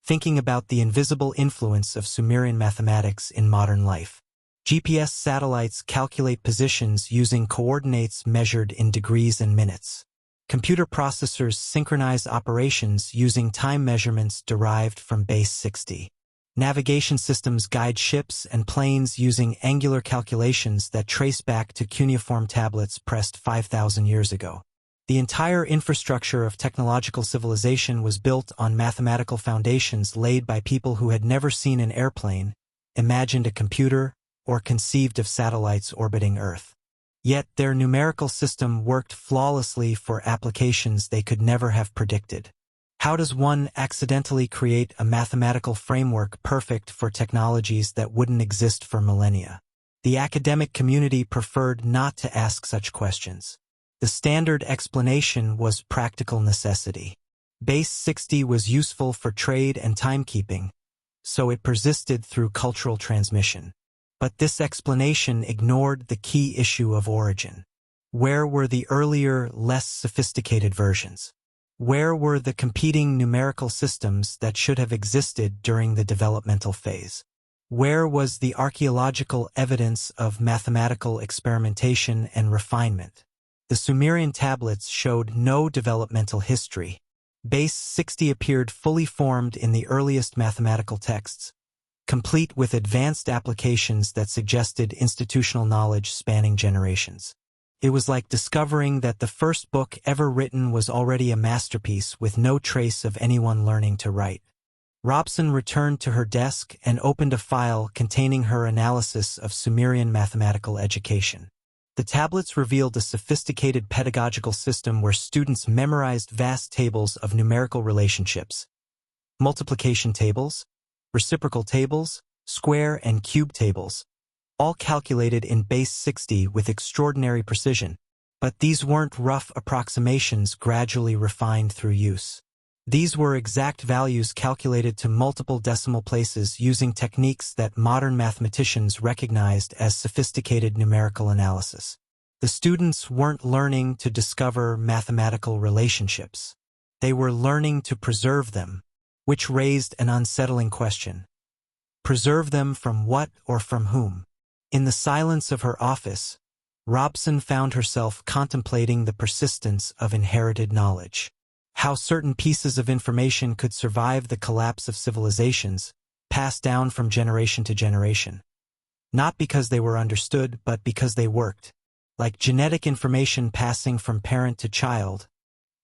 thinking about the invisible influence of Sumerian mathematics in modern life. GPS satellites calculate positions using coordinates measured in degrees and minutes. Computer processors synchronize operations using time measurements derived from base 60. Navigation systems guide ships and planes using angular calculations that trace back to cuneiform tablets pressed 5,000 years ago. The entire infrastructure of technological civilization was built on mathematical foundations laid by people who had never seen an airplane, imagined a computer, or conceived of satellites orbiting Earth. Yet their numerical system worked flawlessly for applications they could never have predicted. How does one accidentally create a mathematical framework perfect for technologies that wouldn't exist for millennia? The academic community preferred not to ask such questions. The standard explanation was practical necessity. Base 60 was useful for trade and timekeeping, so it persisted through cultural transmission. But this explanation ignored the key issue of origin. Where were the earlier, less sophisticated versions? Where were the competing numerical systems that should have existed during the developmental phase? Where was the archaeological evidence of mathematical experimentation and refinement? The Sumerian tablets showed no developmental history. Base 60 appeared fully formed in the earliest mathematical texts, complete with advanced applications that suggested institutional knowledge spanning generations. It was like discovering that the first book ever written was already a masterpiece with no trace of anyone learning to write. Robson returned to her desk and opened a file containing her analysis of Sumerian mathematical education. The tablets revealed a sophisticated pedagogical system where students memorized vast tables of numerical relationships, multiplication tables, reciprocal tables, square and cube tables, all calculated in base 60 with extraordinary precision. But these weren't rough approximations gradually refined through use. These were exact values calculated to multiple decimal places using techniques that modern mathematicians recognized as sophisticated numerical analysis. The students weren't learning to discover mathematical relationships. They were learning to preserve them, which raised an unsettling question. Preserve them from what or from whom? In the silence of her office, Robson found herself contemplating the persistence of inherited knowledge. How certain pieces of information could survive the collapse of civilizations, passed down from generation to generation. Not because they were understood, but because they worked. Like genetic information passing from parent to child,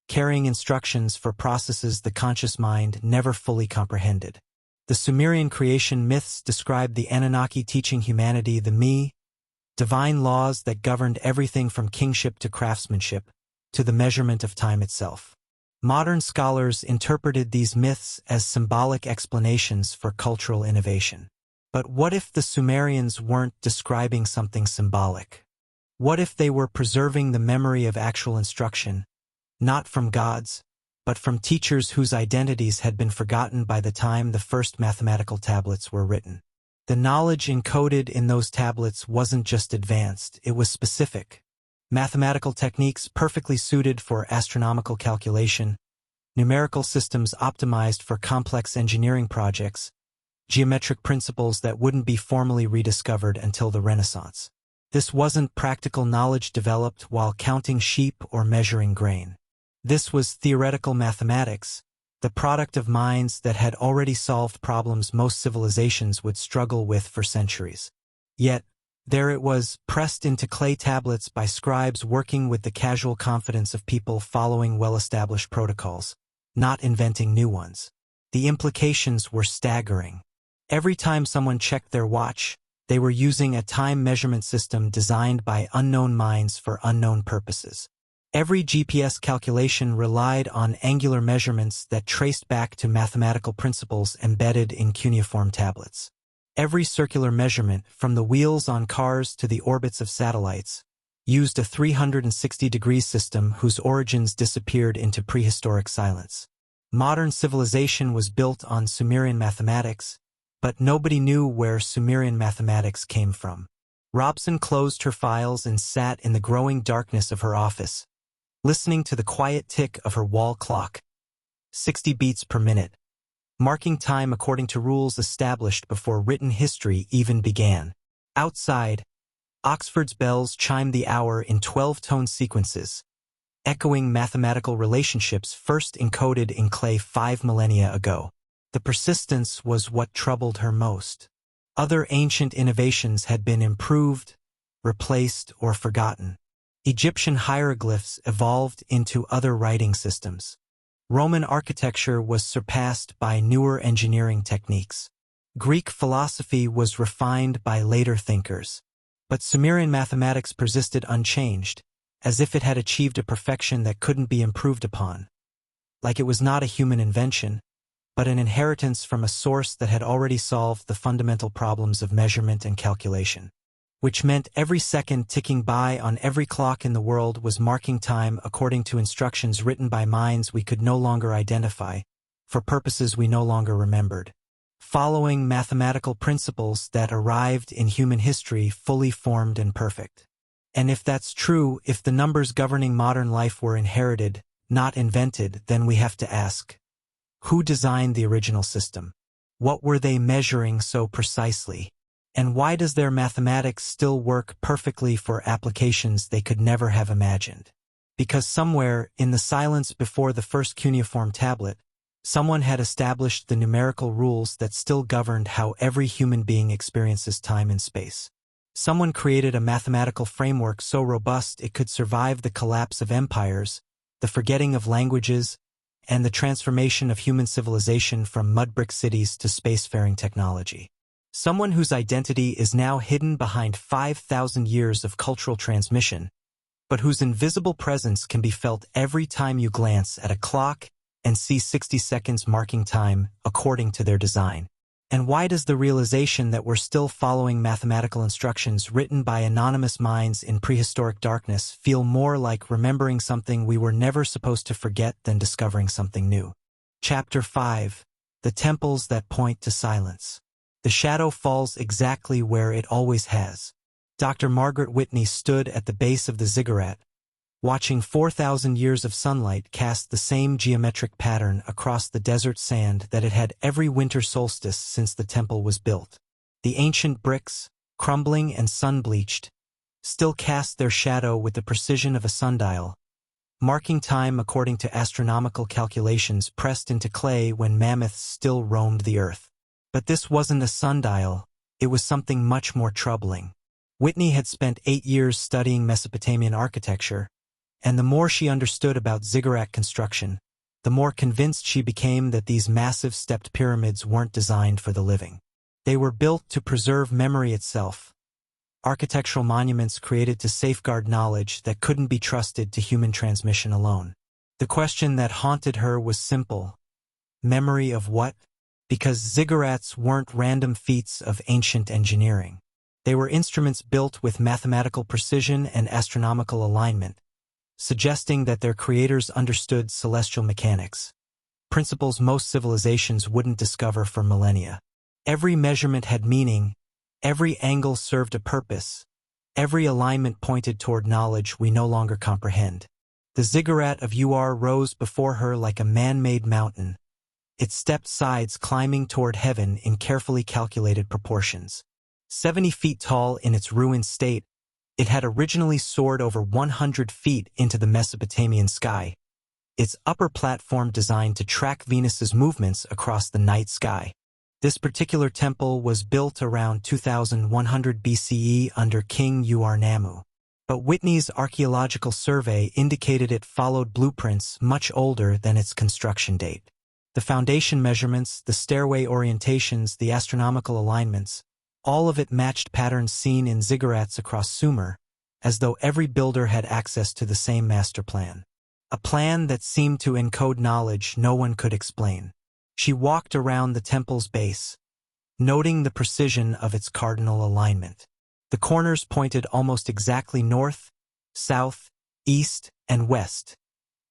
carrying instructions for processes the conscious mind never fully comprehended. The Sumerian creation myths describe the Anunnaki teaching humanity the me, divine laws that governed everything from kingship to craftsmanship, to the measurement of time itself. Modern scholars interpreted these myths as symbolic explanations for cultural innovation. But what if the Sumerians weren't describing something symbolic? What if they were preserving the memory of actual instruction, not from gods, but from teachers whose identities had been forgotten by the time the first mathematical tablets were written? The knowledge encoded in those tablets wasn't just advanced, it was specific. Mathematical techniques perfectly suited for astronomical calculation, numerical systems optimized for complex engineering projects, geometric principles that wouldn't be formally rediscovered until the Renaissance. This wasn't practical knowledge developed while counting sheep or measuring grain. This was theoretical mathematics, the product of minds that had already solved problems most civilizations would struggle with for centuries. Yet, there it was, pressed into clay tablets by scribes working with the casual confidence of people following well-established protocols, not inventing new ones. The implications were staggering. Every time someone checked their watch, they were using a time measurement system designed by unknown minds for unknown purposes. Every GPS calculation relied on angular measurements that traced back to mathematical principles embedded in cuneiform tablets. Every circular measurement, from the wheels on cars to the orbits of satellites, used a 360-degree system whose origins disappeared into prehistoric silence. Modern civilization was built on Sumerian mathematics, but nobody knew where Sumerian mathematics came from. Robson closed her files and sat in the growing darkness of her office, listening to the quiet tick of her wall clock, 60 beats per minute, marking time according to rules established before written history even began. Outside, Oxford's bells chimed the hour in 12-tone sequences, echoing mathematical relationships first encoded in clay 5 millennia ago. The persistence was what troubled her most. Other ancient innovations had been improved, replaced, or forgotten. Egyptian hieroglyphs evolved into other writing systems. Roman architecture was surpassed by newer engineering techniques. Greek philosophy was refined by later thinkers. But Sumerian mathematics persisted unchanged, as if it had achieved a perfection that couldn't be improved upon. Like it was not a human invention, but an inheritance from a source that had already solved the fundamental problems of measurement and calculation. Which meant every second ticking by on every clock in the world was marking time according to instructions written by minds we could no longer identify, for purposes we no longer remembered. Following mathematical principles that arrived in human history fully formed and perfect. And if that's true, if the numbers governing modern life were inherited, not invented, then we have to ask, who designed the original system? What were they measuring so precisely? And why does their mathematics still work perfectly for applications they could never have imagined? Because somewhere, in the silence before the first cuneiform tablet, someone had established the numerical rules that still governed how every human being experiences time and space. Someone created a mathematical framework so robust it could survive the collapse of empires, the forgetting of languages, and the transformation of human civilization from mud-brick cities to spacefaring technology. Someone whose identity is now hidden behind 5,000 years of cultural transmission, but whose invisible presence can be felt every time you glance at a clock and see 60 seconds marking time according to their design. And why does the realization that we're still following mathematical instructions written by anonymous minds in prehistoric darkness feel more like remembering something we were never supposed to forget than discovering something new? Chapter 5. The Temples That Point to Silence. The shadow falls exactly where it always has. Dr. Margaret Whitney stood at the base of the ziggurat, watching 4,000 years of sunlight cast the same geometric pattern across the desert sand that it had every winter solstice since the temple was built. The ancient bricks, crumbling and sun-bleached, still cast their shadow with the precision of a sundial, marking time according to astronomical calculations pressed into clay when mammoths still roamed the earth. But this wasn't a sundial, it was something much more troubling. Whitney had spent 8 years studying Mesopotamian architecture, and the more she understood about ziggurat construction, the more convinced she became that these massive stepped pyramids weren't designed for the living. They were built to preserve memory itself, architectural monuments created to safeguard knowledge that couldn't be trusted to human transmission alone. The question that haunted her was simple. Memory of what? Because ziggurats weren't random feats of ancient engineering. They were instruments built with mathematical precision and astronomical alignment, suggesting that their creators understood celestial mechanics, principles most civilizations wouldn't discover for millennia. Every measurement had meaning, every angle served a purpose, every alignment pointed toward knowledge we no longer comprehend. The ziggurat of Ur rose before her like a man-made mountain, its stepped sides climbing toward heaven in carefully calculated proportions. 70 feet tall in its ruined state, it had originally soared over 100 feet into the Mesopotamian sky, its upper platform designed to track Venus's movements across the night sky. This particular temple was built around 2100 BCE under King Ur-Nammu. But Whitney's archaeological survey indicated it followed blueprints much older than its construction date. The foundation measurements, the stairway orientations, the astronomical alignments, all of it matched patterns seen in ziggurats across Sumer, as though every builder had access to the same master plan. A plan that seemed to encode knowledge no one could explain. She walked around the temple's base, noting the precision of its cardinal alignment. The corners pointed almost exactly north, south, east, and west,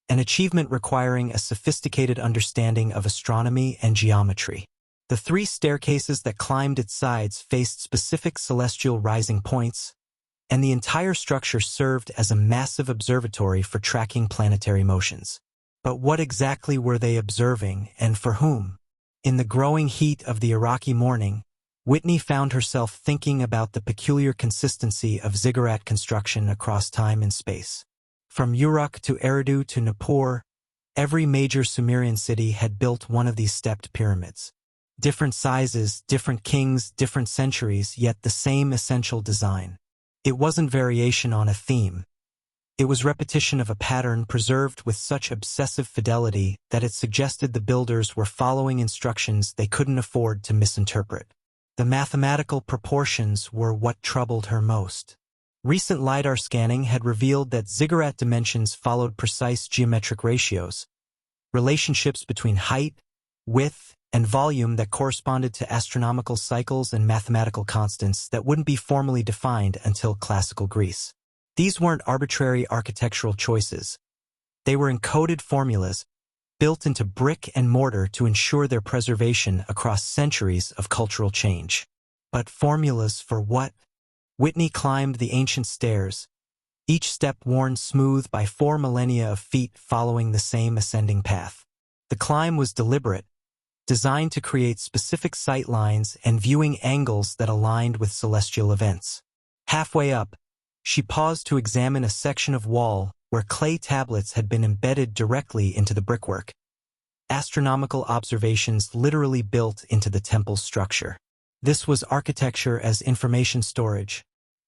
an achievement requiring a sophisticated understanding of astronomy and geometry. The 3 staircases that climbed its sides faced specific celestial rising points, and the entire structure served as a massive observatory for tracking planetary motions. But what exactly were they observing, and for whom? In the growing heat of the Iraqi morning, Whitney found herself thinking about the peculiar consistency of ziggurat construction across time and space. From Uruk to Eridu to Nippur, every major Sumerian city had built one of these stepped pyramids. Different sizes, different kings, different centuries, yet the same essential design. It wasn't variation on a theme. It was repetition of a pattern preserved with such obsessive fidelity that it suggested the builders were following instructions they couldn't afford to misinterpret. The mathematical proportions were what troubled her most. Recent LiDAR scanning had revealed that ziggurat dimensions followed precise geometric ratios, relationships between height, width, and volume that corresponded to astronomical cycles and mathematical constants that wouldn't be formally defined until classical Greece. These weren't arbitrary architectural choices. They were encoded formulas, built into brick and mortar to ensure their preservation across centuries of cultural change. But formulas for what? Whitney climbed the ancient stairs, each step worn smooth by 4 millennia of feet following the same ascending path. The climb was deliberate, designed to create specific sight lines and viewing angles that aligned with celestial events. Halfway up, she paused to examine a section of wall where clay tablets had been embedded directly into the brickwork. Astronomical observations literally built into the temple's structure. This was architecture as information storage,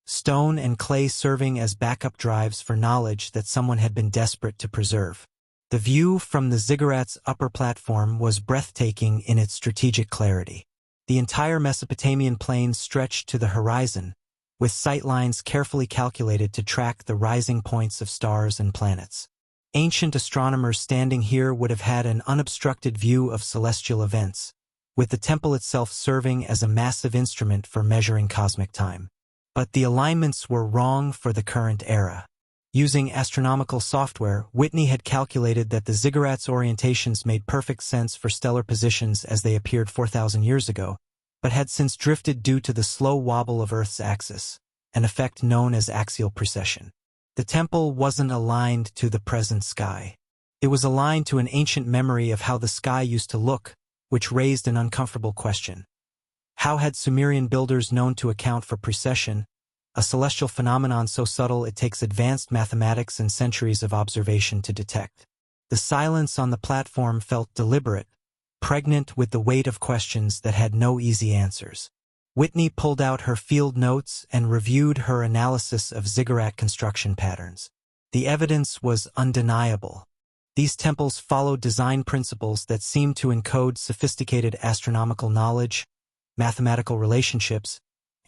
stone and clay serving as backup drives for knowledge that someone had been desperate to preserve. The view from the ziggurat's upper platform was breathtaking in its strategic clarity. The entire Mesopotamian plain stretched to the horizon, with sightlines carefully calculated to track the rising points of stars and planets. Ancient astronomers standing here would have had an unobstructed view of celestial events, with the temple itself serving as a massive instrument for measuring cosmic time. But the alignments were wrong for the current era. Using astronomical software, Whitney had calculated that the ziggurat's orientations made perfect sense for stellar positions as they appeared 4,000 years ago, but had since drifted due to the slow wobble of Earth's axis, an effect known as axial precession. The temple wasn't aligned to the present sky. It was aligned to an ancient memory of how the sky used to look, which raised an uncomfortable question. How had Sumerian builders known to account for precession, a celestial phenomenon so subtle it takes advanced mathematics and centuries of observation to detect. The silence on the platform felt deliberate, pregnant with the weight of questions that had no easy answers. Whitney pulled out her field notes and reviewed her analysis of ziggurat construction patterns. The evidence was undeniable. These temples followed design principles that seemed to encode sophisticated astronomical knowledge, mathematical relationships,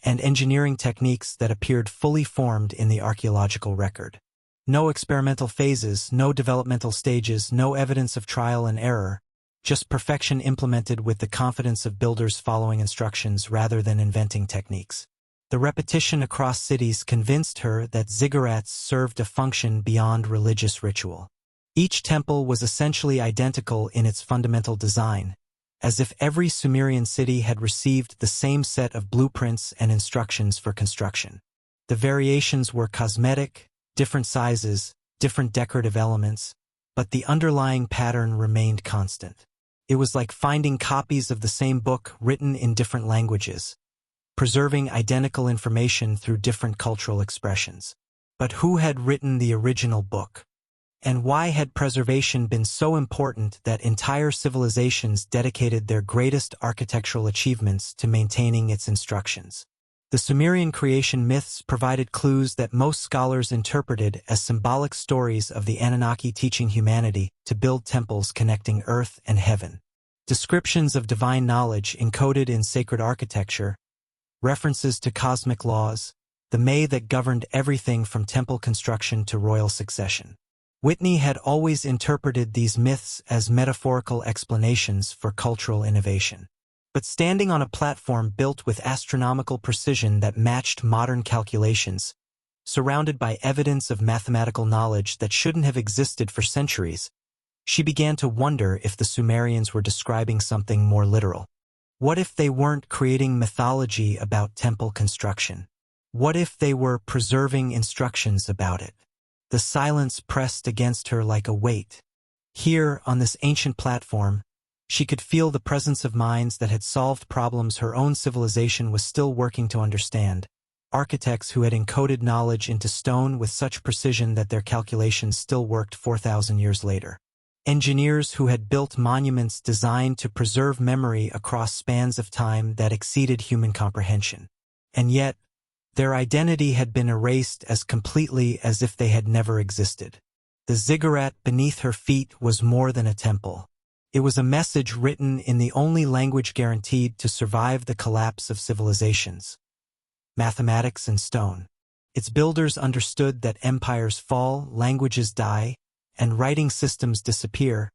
and engineering techniques that appeared fully formed in the archaeological record. No experimental phases, no developmental stages, no evidence of trial and error, just perfection implemented with the confidence of builders following instructions rather than inventing techniques. The repetition across cities convinced her that ziggurats served a function beyond religious ritual. Each temple was essentially identical in its fundamental design, as if every Sumerian city had received the same set of blueprints and instructions for construction. The variations were cosmetic, different sizes, different decorative elements, but the underlying pattern remained constant. It was like finding copies of the same book written in different languages, preserving identical information through different cultural expressions. But who had written the original book? And why had preservation been so important that entire civilizations dedicated their greatest architectural achievements to maintaining its instructions? The Sumerian creation myths provided clues that most scholars interpreted as symbolic stories of the Anunnaki teaching humanity to build temples connecting earth and heaven. Descriptions of divine knowledge encoded in sacred architecture, references to cosmic laws, the may that governed everything from temple construction to royal succession. Whitney had always interpreted these myths as metaphorical explanations for cultural innovation. But standing on a platform built with astronomical precision that matched modern calculations, surrounded by evidence of mathematical knowledge that shouldn't have existed for centuries, she began to wonder if the Sumerians were describing something more literal. What if they weren't creating mythology about temple construction? What if they were preserving instructions about it? The silence pressed against her like a weight. Here, on this ancient platform, she could feel the presence of minds that had solved problems her own civilization was still working to understand, architects who had encoded knowledge into stone with such precision that their calculations still worked 4,000 years later. Engineers who had built monuments designed to preserve memory across spans of time that exceeded human comprehension. And yet, their identity had been erased as completely as if they had never existed. The ziggurat beneath her feet was more than a temple. It was a message written in the only language guaranteed to survive the collapse of civilizations: mathematics and stone. Its builders understood that empires fall, languages die, and writing systems disappear,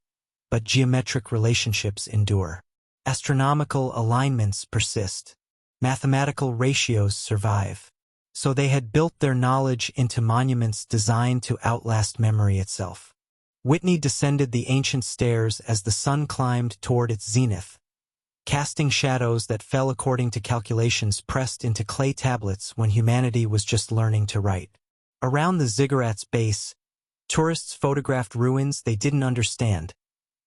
but geometric relationships endure. Astronomical alignments persist. Mathematical ratios survive. So they had built their knowledge into monuments designed to outlast memory itself. Whitney descended the ancient stairs as the sun climbed toward its zenith, casting shadows that fell according to calculations pressed into clay tablets when humanity was just learning to write. Around the ziggurat's base, tourists photographed ruins they didn't understand,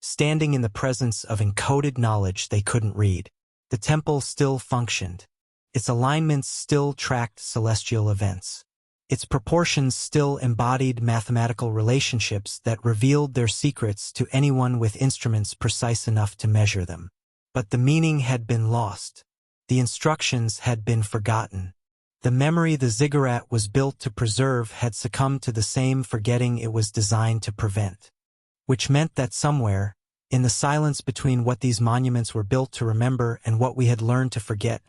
standing in the presence of encoded knowledge they couldn't read. The temple still functioned. Its alignments still tracked celestial events. Its proportions still embodied mathematical relationships that revealed their secrets to anyone with instruments precise enough to measure them. But the meaning had been lost. The instructions had been forgotten. The memory the ziggurat was built to preserve had succumbed to the same forgetting it was designed to prevent. Which meant that somewhere, in the silence between what these monuments were built to remember and what we had learned to forget,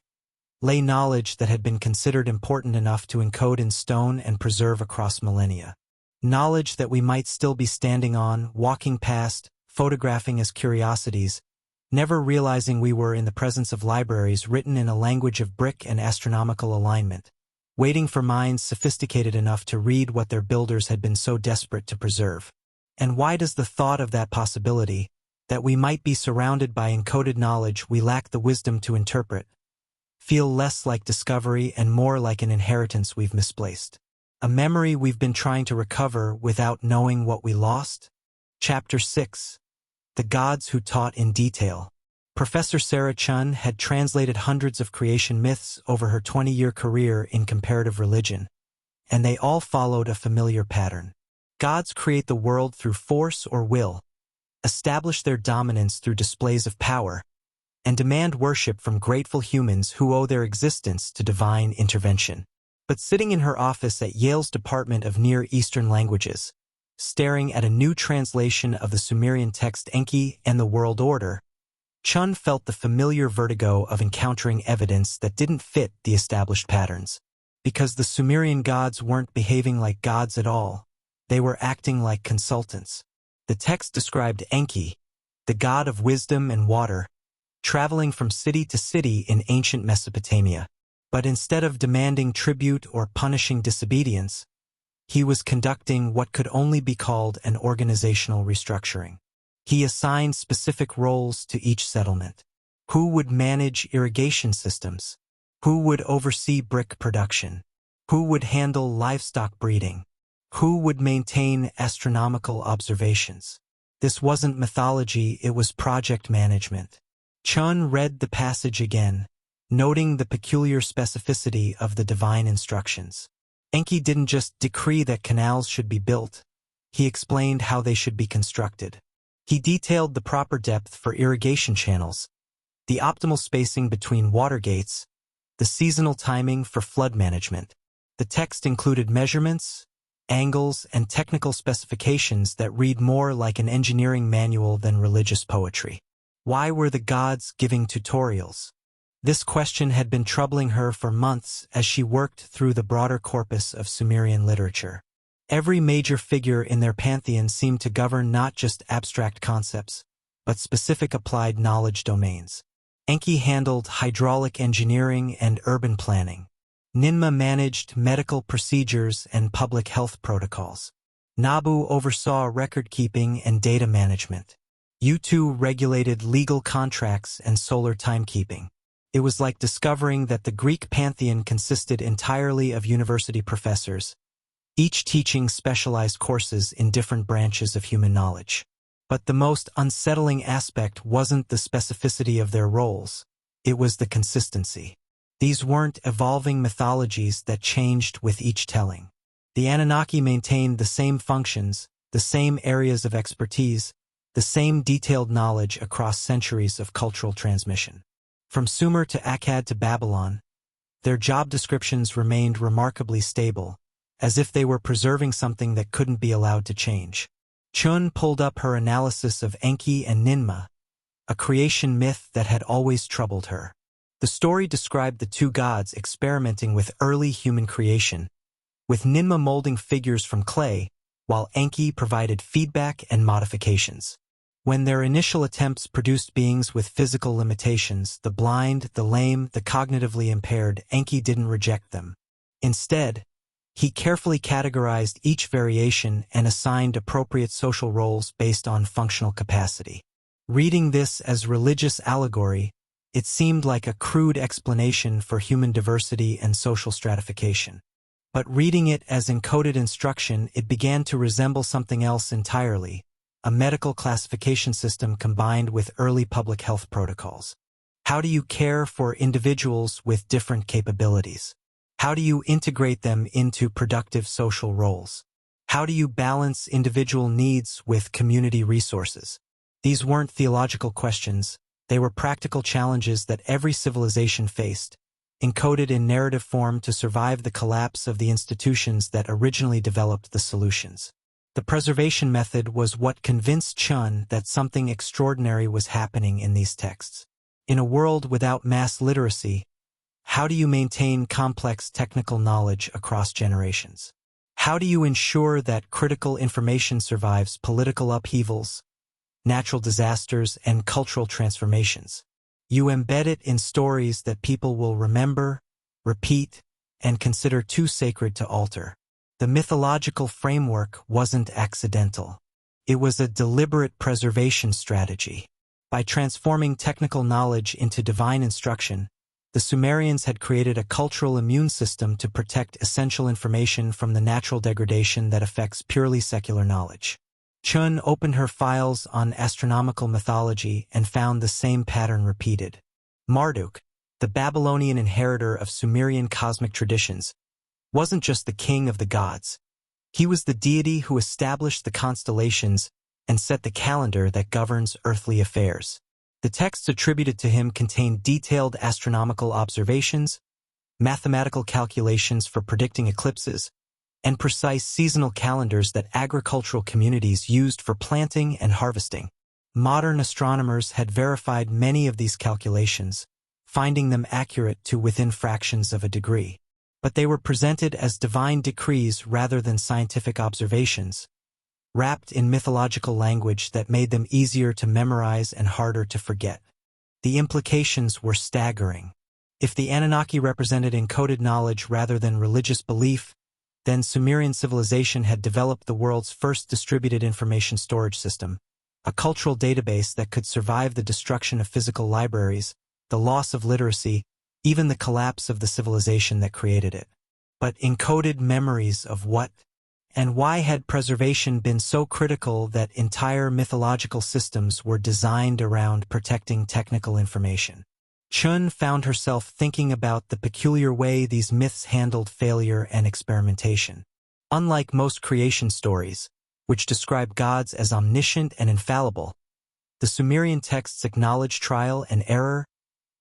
lay knowledge that had been considered important enough to encode in stone and preserve across millennia. Knowledge that we might still be standing on, walking past, photographing as curiosities, never realizing we were in the presence of libraries written in a language of brick and astronomical alignment, waiting for minds sophisticated enough to read what their builders had been so desperate to preserve. And why does the thought of that possibility, that we might be surrounded by encoded knowledge we lack the wisdom to interpret, feel less like discovery and more like an inheritance we've misplaced? A memory we've been trying to recover without knowing what we lost? Chapter 6. The Gods Who Taught in Detail. Professor Sarah Chun had translated hundreds of creation myths over her 20-year career in comparative religion, and they all followed a familiar pattern. Gods create the world through force or will, establish their dominance through displays of power, and demand worship from grateful humans who owe their existence to divine intervention. But sitting in her office at Yale's Department of Near Eastern Languages, staring at a new translation of the Sumerian text Enki and the World Order, Chun felt the familiar vertigo of encountering evidence that didn't fit the established patterns. Because the Sumerian gods weren't behaving like gods at all, they were acting like consultants. The text described Enki, the god of wisdom and water, traveling from city to city in ancient Mesopotamia. But instead of demanding tribute or punishing disobedience, he was conducting what could only be called an organizational restructuring. He assigned specific roles to each settlement. Who would manage irrigation systems? Who would oversee brick production? Who would handle livestock breeding? Who would maintain astronomical observations? This wasn't mythology, it was project management. Chun read the passage again, noting the peculiar specificity of the divine instructions. Enki didn't just decree that canals should be built, he explained how they should be constructed. He detailed the proper depth for irrigation channels, the optimal spacing between water gates, the seasonal timing for flood management. The text included measurements, angles, and technical specifications that read more like an engineering manual than religious poetry. Why were the gods giving tutorials? This question had been troubling her for months as she worked through the broader corpus of Sumerian literature. Every major figure in their pantheon seemed to govern not just abstract concepts, but specific applied knowledge domains. Enki handled hydraulic engineering and urban planning. Ninmah managed medical procedures and public health protocols. Nabu oversaw record-keeping and data management. Utu regulated legal contracts and solar timekeeping. It was like discovering that the Greek pantheon consisted entirely of university professors, each teaching specialized courses in different branches of human knowledge. But the most unsettling aspect wasn't the specificity of their roles, it was the consistency. These weren't evolving mythologies that changed with each telling. The Anunnaki maintained the same functions, the same areas of expertise, the same detailed knowledge across centuries of cultural transmission. From Sumer to Akkad to Babylon, their job descriptions remained remarkably stable, as if they were preserving something that couldn't be allowed to change. Chun pulled up her analysis of Enki and Ninmah, a creation myth that had always troubled her. The story described the two gods experimenting with early human creation, with Ninmah molding figures from clay, while Enki provided feedback and modifications. When their initial attempts produced beings with physical limitations, the blind, the lame, the cognitively impaired, Enki didn't reject them. Instead, he carefully categorized each variation and assigned appropriate social roles based on functional capacity. Reading this as religious allegory, it seemed like a crude explanation for human diversity and social stratification. But reading it as encoded instruction, it began to resemble something else entirely, a medical classification system combined with early public health protocols. How do you care for individuals with different capabilities? How do you integrate them into productive social roles? How do you balance individual needs with community resources? These weren't theological questions, they were practical challenges that every civilization faced, encoded in narrative form to survive the collapse of the institutions that originally developed the solutions. The preservation method was what convinced Chun that something extraordinary was happening in these texts. In a world without mass literacy, how do you maintain complex technical knowledge across generations? How do you ensure that critical information survives political upheavals, natural disasters, and cultural transformations? You embed it in stories that people will remember, repeat, and consider too sacred to alter. The mythological framework wasn't accidental. It was a deliberate preservation strategy. By transforming technical knowledge into divine instruction, the Sumerians had created a cultural immune system to protect essential information from the natural degradation that affects purely secular knowledge. Chun opened her files on astronomical mythology and found the same pattern repeated. Marduk, the Babylonian inheritor of Sumerian cosmic traditions, wasn't just the king of the gods. He was the deity who established the constellations and set the calendar that governs earthly affairs. The texts attributed to him contain detailed astronomical observations, mathematical calculations for predicting eclipses, and precise seasonal calendars that agricultural communities used for planting and harvesting. Modern astronomers had verified many of these calculations, finding them accurate to within fractions of a degree. But they were presented as divine decrees rather than scientific observations, wrapped in mythological language that made them easier to memorize and harder to forget. The implications were staggering. If the Anunnaki represented encoded knowledge rather than religious belief, then Sumerian civilization had developed the world's first distributed information storage system, a cultural database that could survive the destruction of physical libraries, the loss of literacy, even the collapse of the civilization that created it. But encoded memories of what and why had preservation been so critical that entire mythological systems were designed around protecting technical information? Chun found herself thinking about the peculiar way these myths handled failure and experimentation. Unlike most creation stories, which describe gods as omniscient and infallible, the Sumerian texts acknowledge trial and error,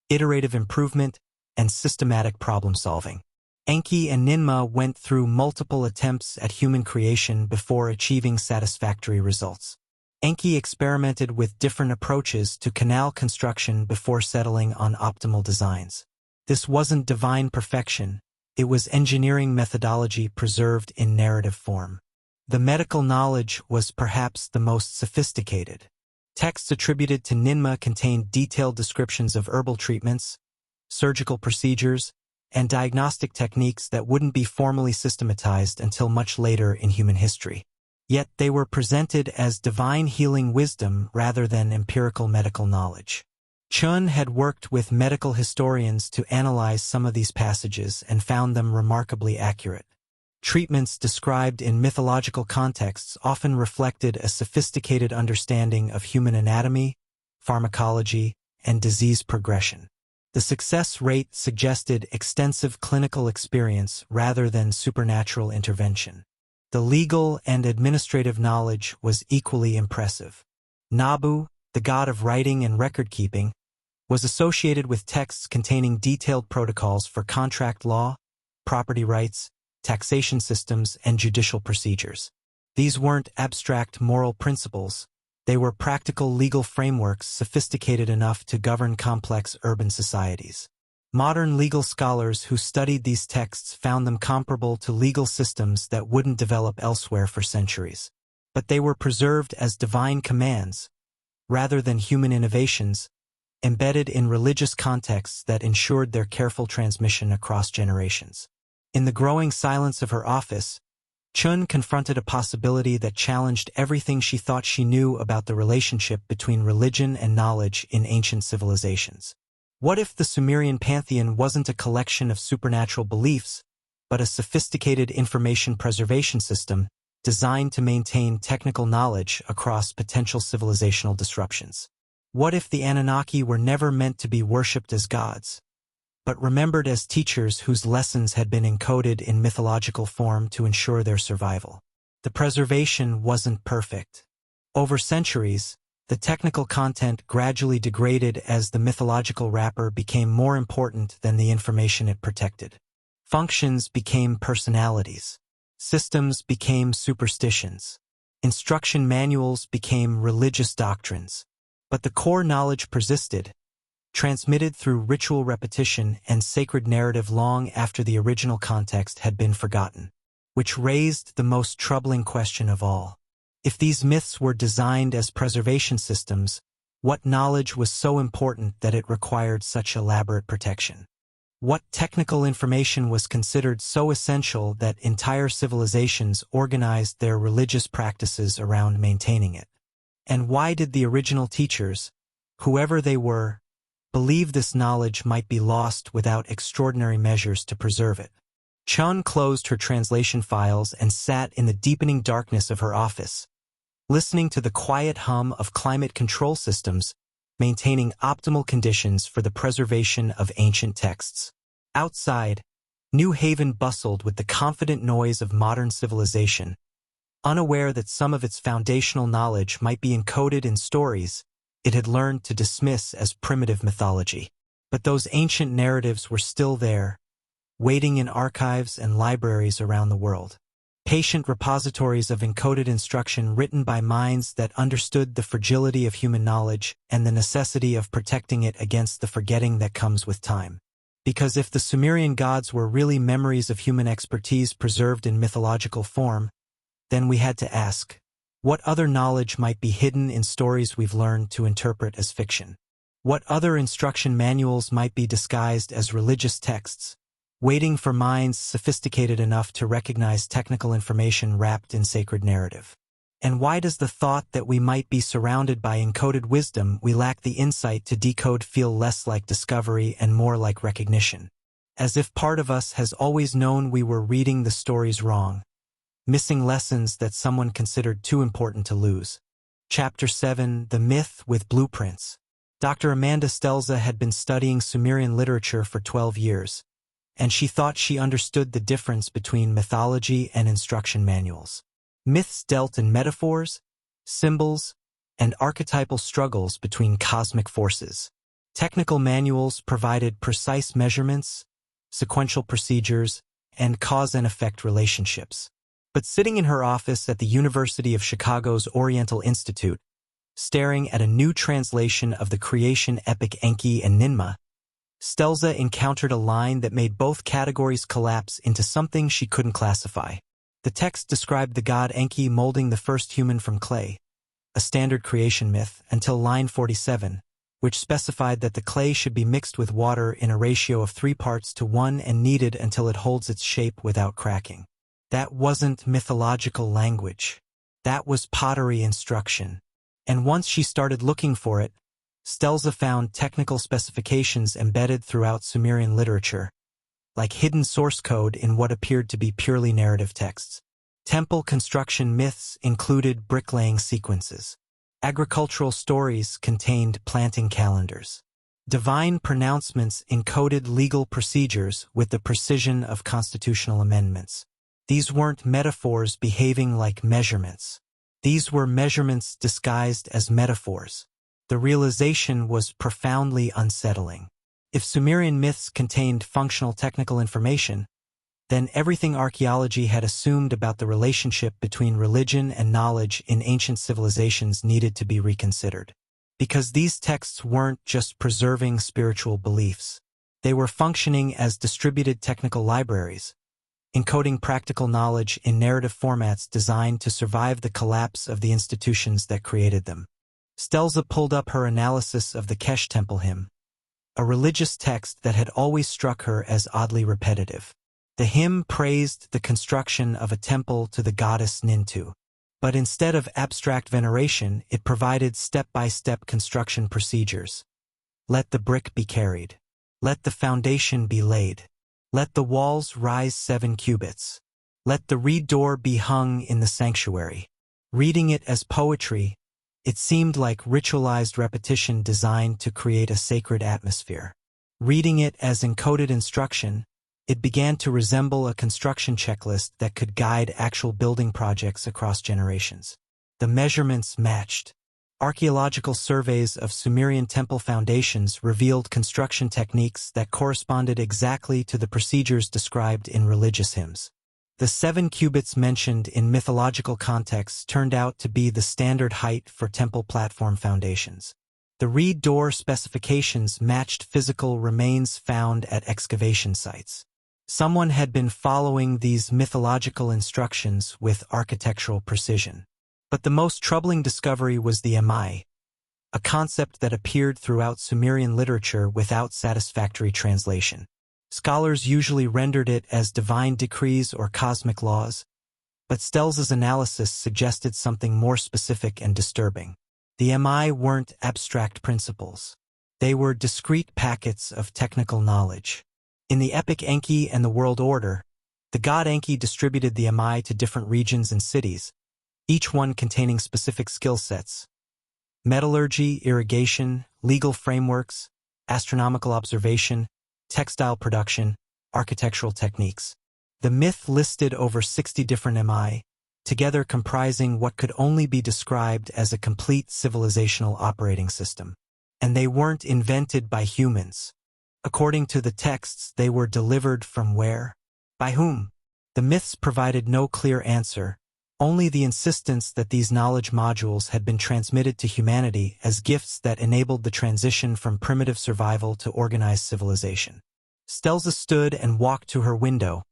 iterative improvement, and systematic problem-solving. Enki and Ninmah went through multiple attempts at human creation before achieving satisfactory results. Enki experimented with different approaches to canal construction before settling on optimal designs. This wasn't divine perfection, it was engineering methodology preserved in narrative form. The medical knowledge was perhaps the most sophisticated. Texts attributed to Ninmah contained detailed descriptions of herbal treatments, surgical procedures, and diagnostic techniques that wouldn't be formally systematized until much later in human history. Yet they were presented as divine healing wisdom rather than empirical medical knowledge. Chun had worked with medical historians to analyze some of these passages and found them remarkably accurate. Treatments described in mythological contexts often reflected a sophisticated understanding of human anatomy, pharmacology, and disease progression. The success rate suggested extensive clinical experience rather than supernatural intervention. The legal and administrative knowledge was equally impressive. Nabu, the god of writing and record-keeping, was associated with texts containing detailed protocols for contract law, property rights, taxation systems, and judicial procedures. These weren't abstract moral principles, they were practical legal frameworks sophisticated enough to govern complex urban societies. Modern legal scholars who studied these texts found them comparable to legal systems that wouldn't develop elsewhere for centuries. But they were preserved as divine commands, rather than human innovations, embedded in religious contexts that ensured their careful transmission across generations. In the growing silence of her office, Chun confronted a possibility that challenged everything she thought she knew about the relationship between religion and knowledge in ancient civilizations. What if the Sumerian pantheon wasn't a collection of supernatural beliefs, but a sophisticated information preservation system designed to maintain technical knowledge across potential civilizational disruptions? What if the Anunnaki were never meant to be worshipped as gods, but remembered as teachers whose lessons had been encoded in mythological form to ensure their survival? The preservation wasn't perfect. Over centuries, the technical content gradually degraded as the mythological wrapper became more important than the information it protected. Functions became personalities. Systems became superstitions. Instruction manuals became religious doctrines. But the core knowledge persisted, transmitted through ritual repetition and sacred narrative long after the original context had been forgotten, which raised the most troubling question of all. If these myths were designed as preservation systems, what knowledge was so important that it required such elaborate protection? What technical information was considered so essential that entire civilizations organized their religious practices around maintaining it? And why did the original teachers, whoever they were, believe this knowledge might be lost without extraordinary measures to preserve it? Chun closed her translation files and sat in the deepening darkness of her office, listening to the quiet hum of climate control systems, maintaining optimal conditions for the preservation of ancient texts. Outside, New Haven bustled with the confident noise of modern civilization, unaware that some of its foundational knowledge might be encoded in stories it had learned to dismiss as primitive mythology. But those ancient narratives were still there, waiting in archives and libraries around the world. Patient repositories of encoded instruction written by minds that understood the fragility of human knowledge and the necessity of protecting it against the forgetting that comes with time. Because if the Sumerian gods were really memories of human expertise preserved in mythological form, then we had to ask, what other knowledge might be hidden in stories we've learned to interpret as fiction? What other instruction manuals might be disguised as religious texts, waiting for minds sophisticated enough to recognize technical information wrapped in sacred narrative? And why does the thought that we might be surrounded by encoded wisdom we lack the insight to decode feel less like discovery and more like recognition? As if part of us has always known we were reading the stories wrong, missing lessons that someone considered too important to lose. Chapter 7: The Myth with Blueprints. Dr. Amanda Stelza had been studying Sumerian literature for 12 years, and she thought she understood the difference between mythology and instruction manuals. Myths dealt in metaphors, symbols, and archetypal struggles between cosmic forces. Technical manuals provided precise measurements, sequential procedures, and cause and effect relationships. But sitting in her office at the University of Chicago's Oriental Institute, staring at a new translation of the creation epic Enki and Ninmah, Stelza encountered a line that made both categories collapse into something she couldn't classify. The text described the god Enki molding the first human from clay, a standard creation myth, until line 47, which specified that the clay should be mixed with water in a ratio of 3 parts to 1 and kneaded until it holds its shape without cracking. That wasn't mythological language. That was pottery instruction. And once she started looking for it, Stelza found technical specifications embedded throughout Sumerian literature, like hidden source code in what appeared to be purely narrative texts. Temple construction myths included bricklaying sequences. Agricultural stories contained planting calendars. Divine pronouncements encoded legal procedures with the precision of constitutional amendments. These weren't metaphors behaving like measurements. These were measurements disguised as metaphors. The realization was profoundly unsettling. If Sumerian myths contained functional technical information, then everything archaeology had assumed about the relationship between religion and knowledge in ancient civilizations needed to be reconsidered. Because these texts weren't just preserving spiritual beliefs. They were functioning as distributed technical libraries, encoding practical knowledge in narrative formats designed to survive the collapse of the institutions that created them. Stelza pulled up her analysis of the Kesh temple hymn, a religious text that had always struck her as oddly repetitive. The hymn praised the construction of a temple to the goddess Nintu, but instead of abstract veneration, it provided step-by-step construction procedures. Let the brick be carried. Let the foundation be laid. Let the walls rise 7 cubits. Let the reed door be hung in the sanctuary. Reading it as poetry, it seemed like ritualized repetition designed to create a sacred atmosphere. Reading it as encoded instruction, it began to resemble a construction checklist that could guide actual building projects across generations. The measurements matched. Archaeological surveys of Sumerian temple foundations revealed construction techniques that corresponded exactly to the procedures described in religious hymns. The 7 cubits mentioned in mythological contexts turned out to be the standard height for temple platform foundations. The reed door specifications matched physical remains found at excavation sites. Someone had been following these mythological instructions with architectural precision. But the most troubling discovery was the Amai, a concept that appeared throughout Sumerian literature without satisfactory translation. Scholars usually rendered it as divine decrees or cosmic laws, but Stelza's analysis suggested something more specific and disturbing. The Amai weren't abstract principles. They were discrete packets of technical knowledge. In the epic Enki and the World Order, the god Enki distributed the Amai to different regions and cities, each one containing specific skill sets: metallurgy, irrigation, legal frameworks, astronomical observation, textile production, architectural techniques. The myth listed over 60 different MI, together comprising what could only be described as a complete civilizational operating system. And they weren't invented by humans. According to the texts, they were delivered from where? By whom? The myths provided no clear answer, only the insistence that these knowledge modules had been transmitted to humanity as gifts that enabled the transition from primitive survival to organized civilization. Stelza stood and walked to her window,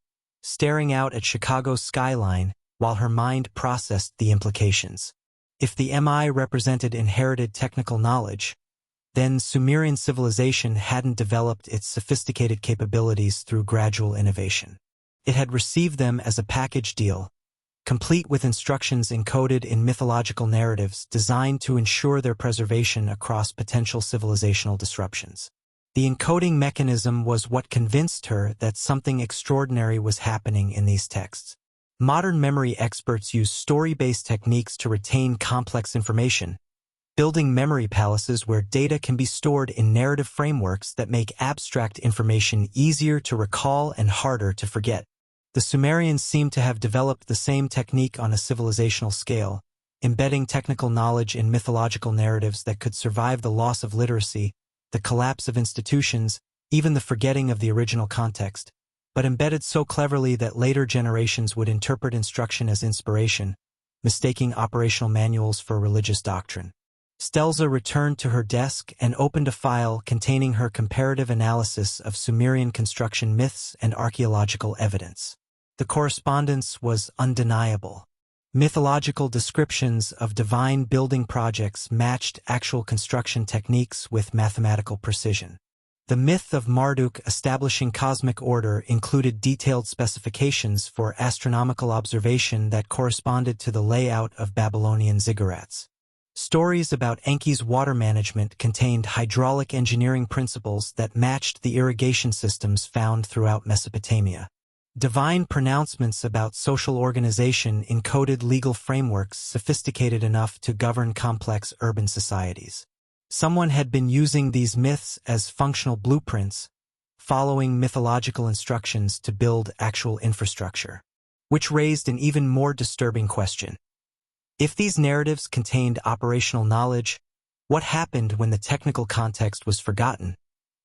staring out at Chicago's skyline while her mind processed the implications. If the MI represented inherited technical knowledge, then Sumerian civilization hadn't developed its sophisticated capabilities through gradual innovation. It had received them as a package deal, complete with instructions encoded in mythological narratives designed to ensure their preservation across potential civilizational disruptions. The encoding mechanism was what convinced her that something extraordinary was happening in these texts. Modern memory experts use story-based techniques to retain complex information, building memory palaces where data can be stored in narrative frameworks that make abstract information easier to recall and harder to forget. The Sumerians seem to have developed the same technique on a civilizational scale, embedding technical knowledge in mythological narratives that could survive the loss of literacy, the collapse of institutions, even the forgetting of the original context, but embedded so cleverly that later generations would interpret instruction as inspiration, mistaking operational manuals for religious doctrine. Stelza returned to her desk and opened a file containing her comparative analysis of Sumerian construction myths and archaeological evidence. The correspondence was undeniable. Mythological descriptions of divine building projects matched actual construction techniques with mathematical precision. The myth of Marduk establishing cosmic order included detailed specifications for astronomical observation that corresponded to the layout of Babylonian ziggurats. Stories about Enki's water management contained hydraulic engineering principles that matched the irrigation systems found throughout Mesopotamia. Divine pronouncements about social organization encoded legal frameworks sophisticated enough to govern complex urban societies. Someone had been using these myths as functional blueprints, following mythological instructions to build actual infrastructure, which raised an even more disturbing question. If these narratives contained operational knowledge, what happened when the technical context was forgotten,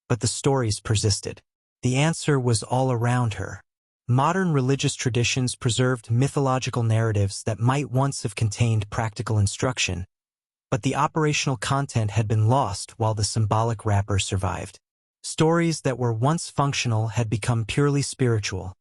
but the stories persisted? The answer was all around her. Modern religious traditions preserved mythological narratives that might once have contained practical instruction, but the operational content had been lost while the symbolic wrapper survived. Stories that were once functional had become purely spiritual,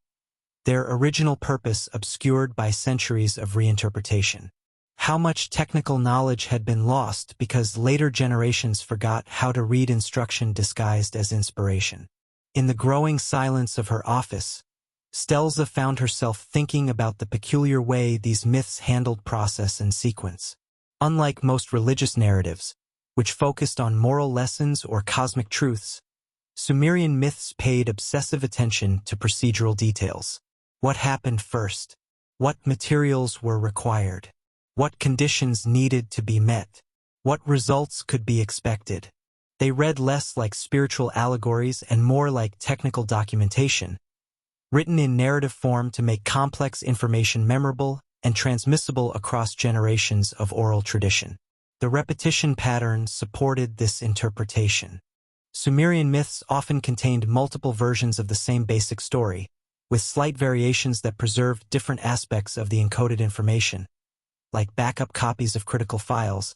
their original purpose obscured by centuries of reinterpretation. How much technical knowledge had been lost because later generations forgot how to read instruction disguised as inspiration. In the growing silence of her office, Stelza found herself thinking about the peculiar way these myths handled process and sequence. Unlike most religious narratives, which focused on moral lessons or cosmic truths, Sumerian myths paid obsessive attention to procedural details. What happened first? What materials were required? What conditions needed to be met? What results could be expected? They read less like spiritual allegories and more like technical documentation, written in narrative form to make complex information memorable and transmissible across generations of oral tradition. The repetition pattern supported this interpretation. Sumerian myths often contained multiple versions of the same basic story, with slight variations that preserved different aspects of the encoded information, like backup copies of critical files,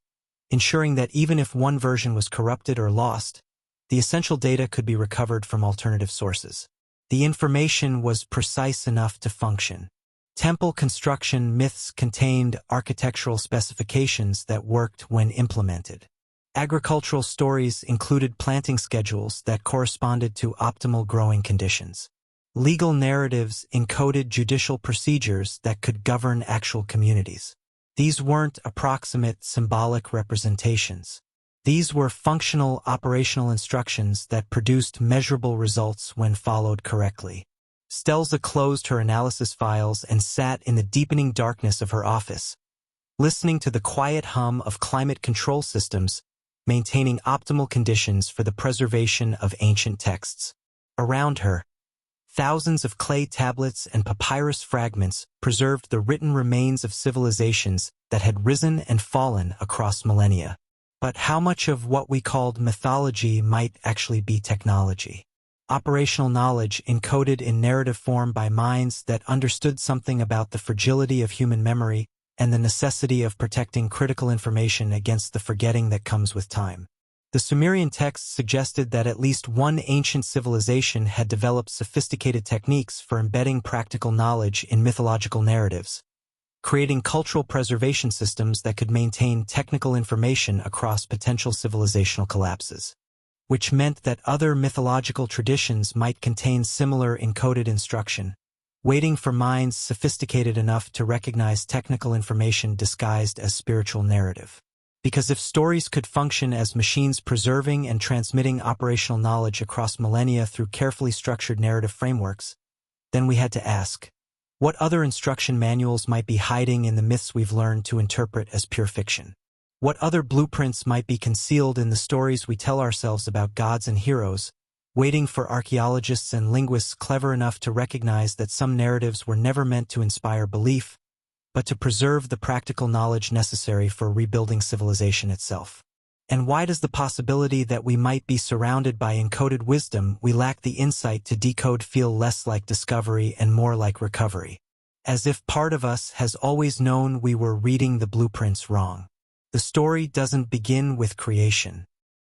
ensuring that even if one version was corrupted or lost, the essential data could be recovered from alternative sources. The information was precise enough to function. Temple construction myths contained architectural specifications that worked when implemented. Agricultural stories included planting schedules that corresponded to optimal growing conditions. Legal narratives encoded judicial procedures that could govern actual communities. These weren't approximate symbolic representations. These were functional operational instructions that produced measurable results when followed correctly. Stelza closed her analysis files and sat in the deepening darkness of her office, listening to the quiet hum of climate control systems, maintaining optimal conditions for the preservation of ancient texts. Around her, thousands of clay tablets and papyrus fragments preserved the written remains of civilizations that had risen and fallen across millennia. But how much of what we called mythology might actually be technology? Operational knowledge encoded in narrative form by minds that understood something about the fragility of human memory and the necessity of protecting critical information against the forgetting that comes with time. The Sumerian texts suggested that at least one ancient civilization had developed sophisticated techniques for embedding practical knowledge in mythological narratives, creating cultural preservation systems that could maintain technical information across potential civilizational collapses, which meant that other mythological traditions might contain similar encoded instruction, waiting for minds sophisticated enough to recognize technical information disguised as spiritual narrative. Because if stories could function as machines preserving and transmitting operational knowledge across millennia through carefully structured narrative frameworks, then we had to ask, what other instruction manuals might be hiding in the myths we've learned to interpret as pure fiction? What other blueprints might be concealed in the stories we tell ourselves about gods and heroes, waiting for archaeologists and linguists clever enough to recognize that some narratives were never meant to inspire belief, but to preserve the practical knowledge necessary for rebuilding civilization itself? And why does the possibility that we might be surrounded by encoded wisdom we lack the insight to decode feel less like discovery and more like recovery? As if part of us has always known we were reading the blueprints wrong. The story doesn't begin with creation.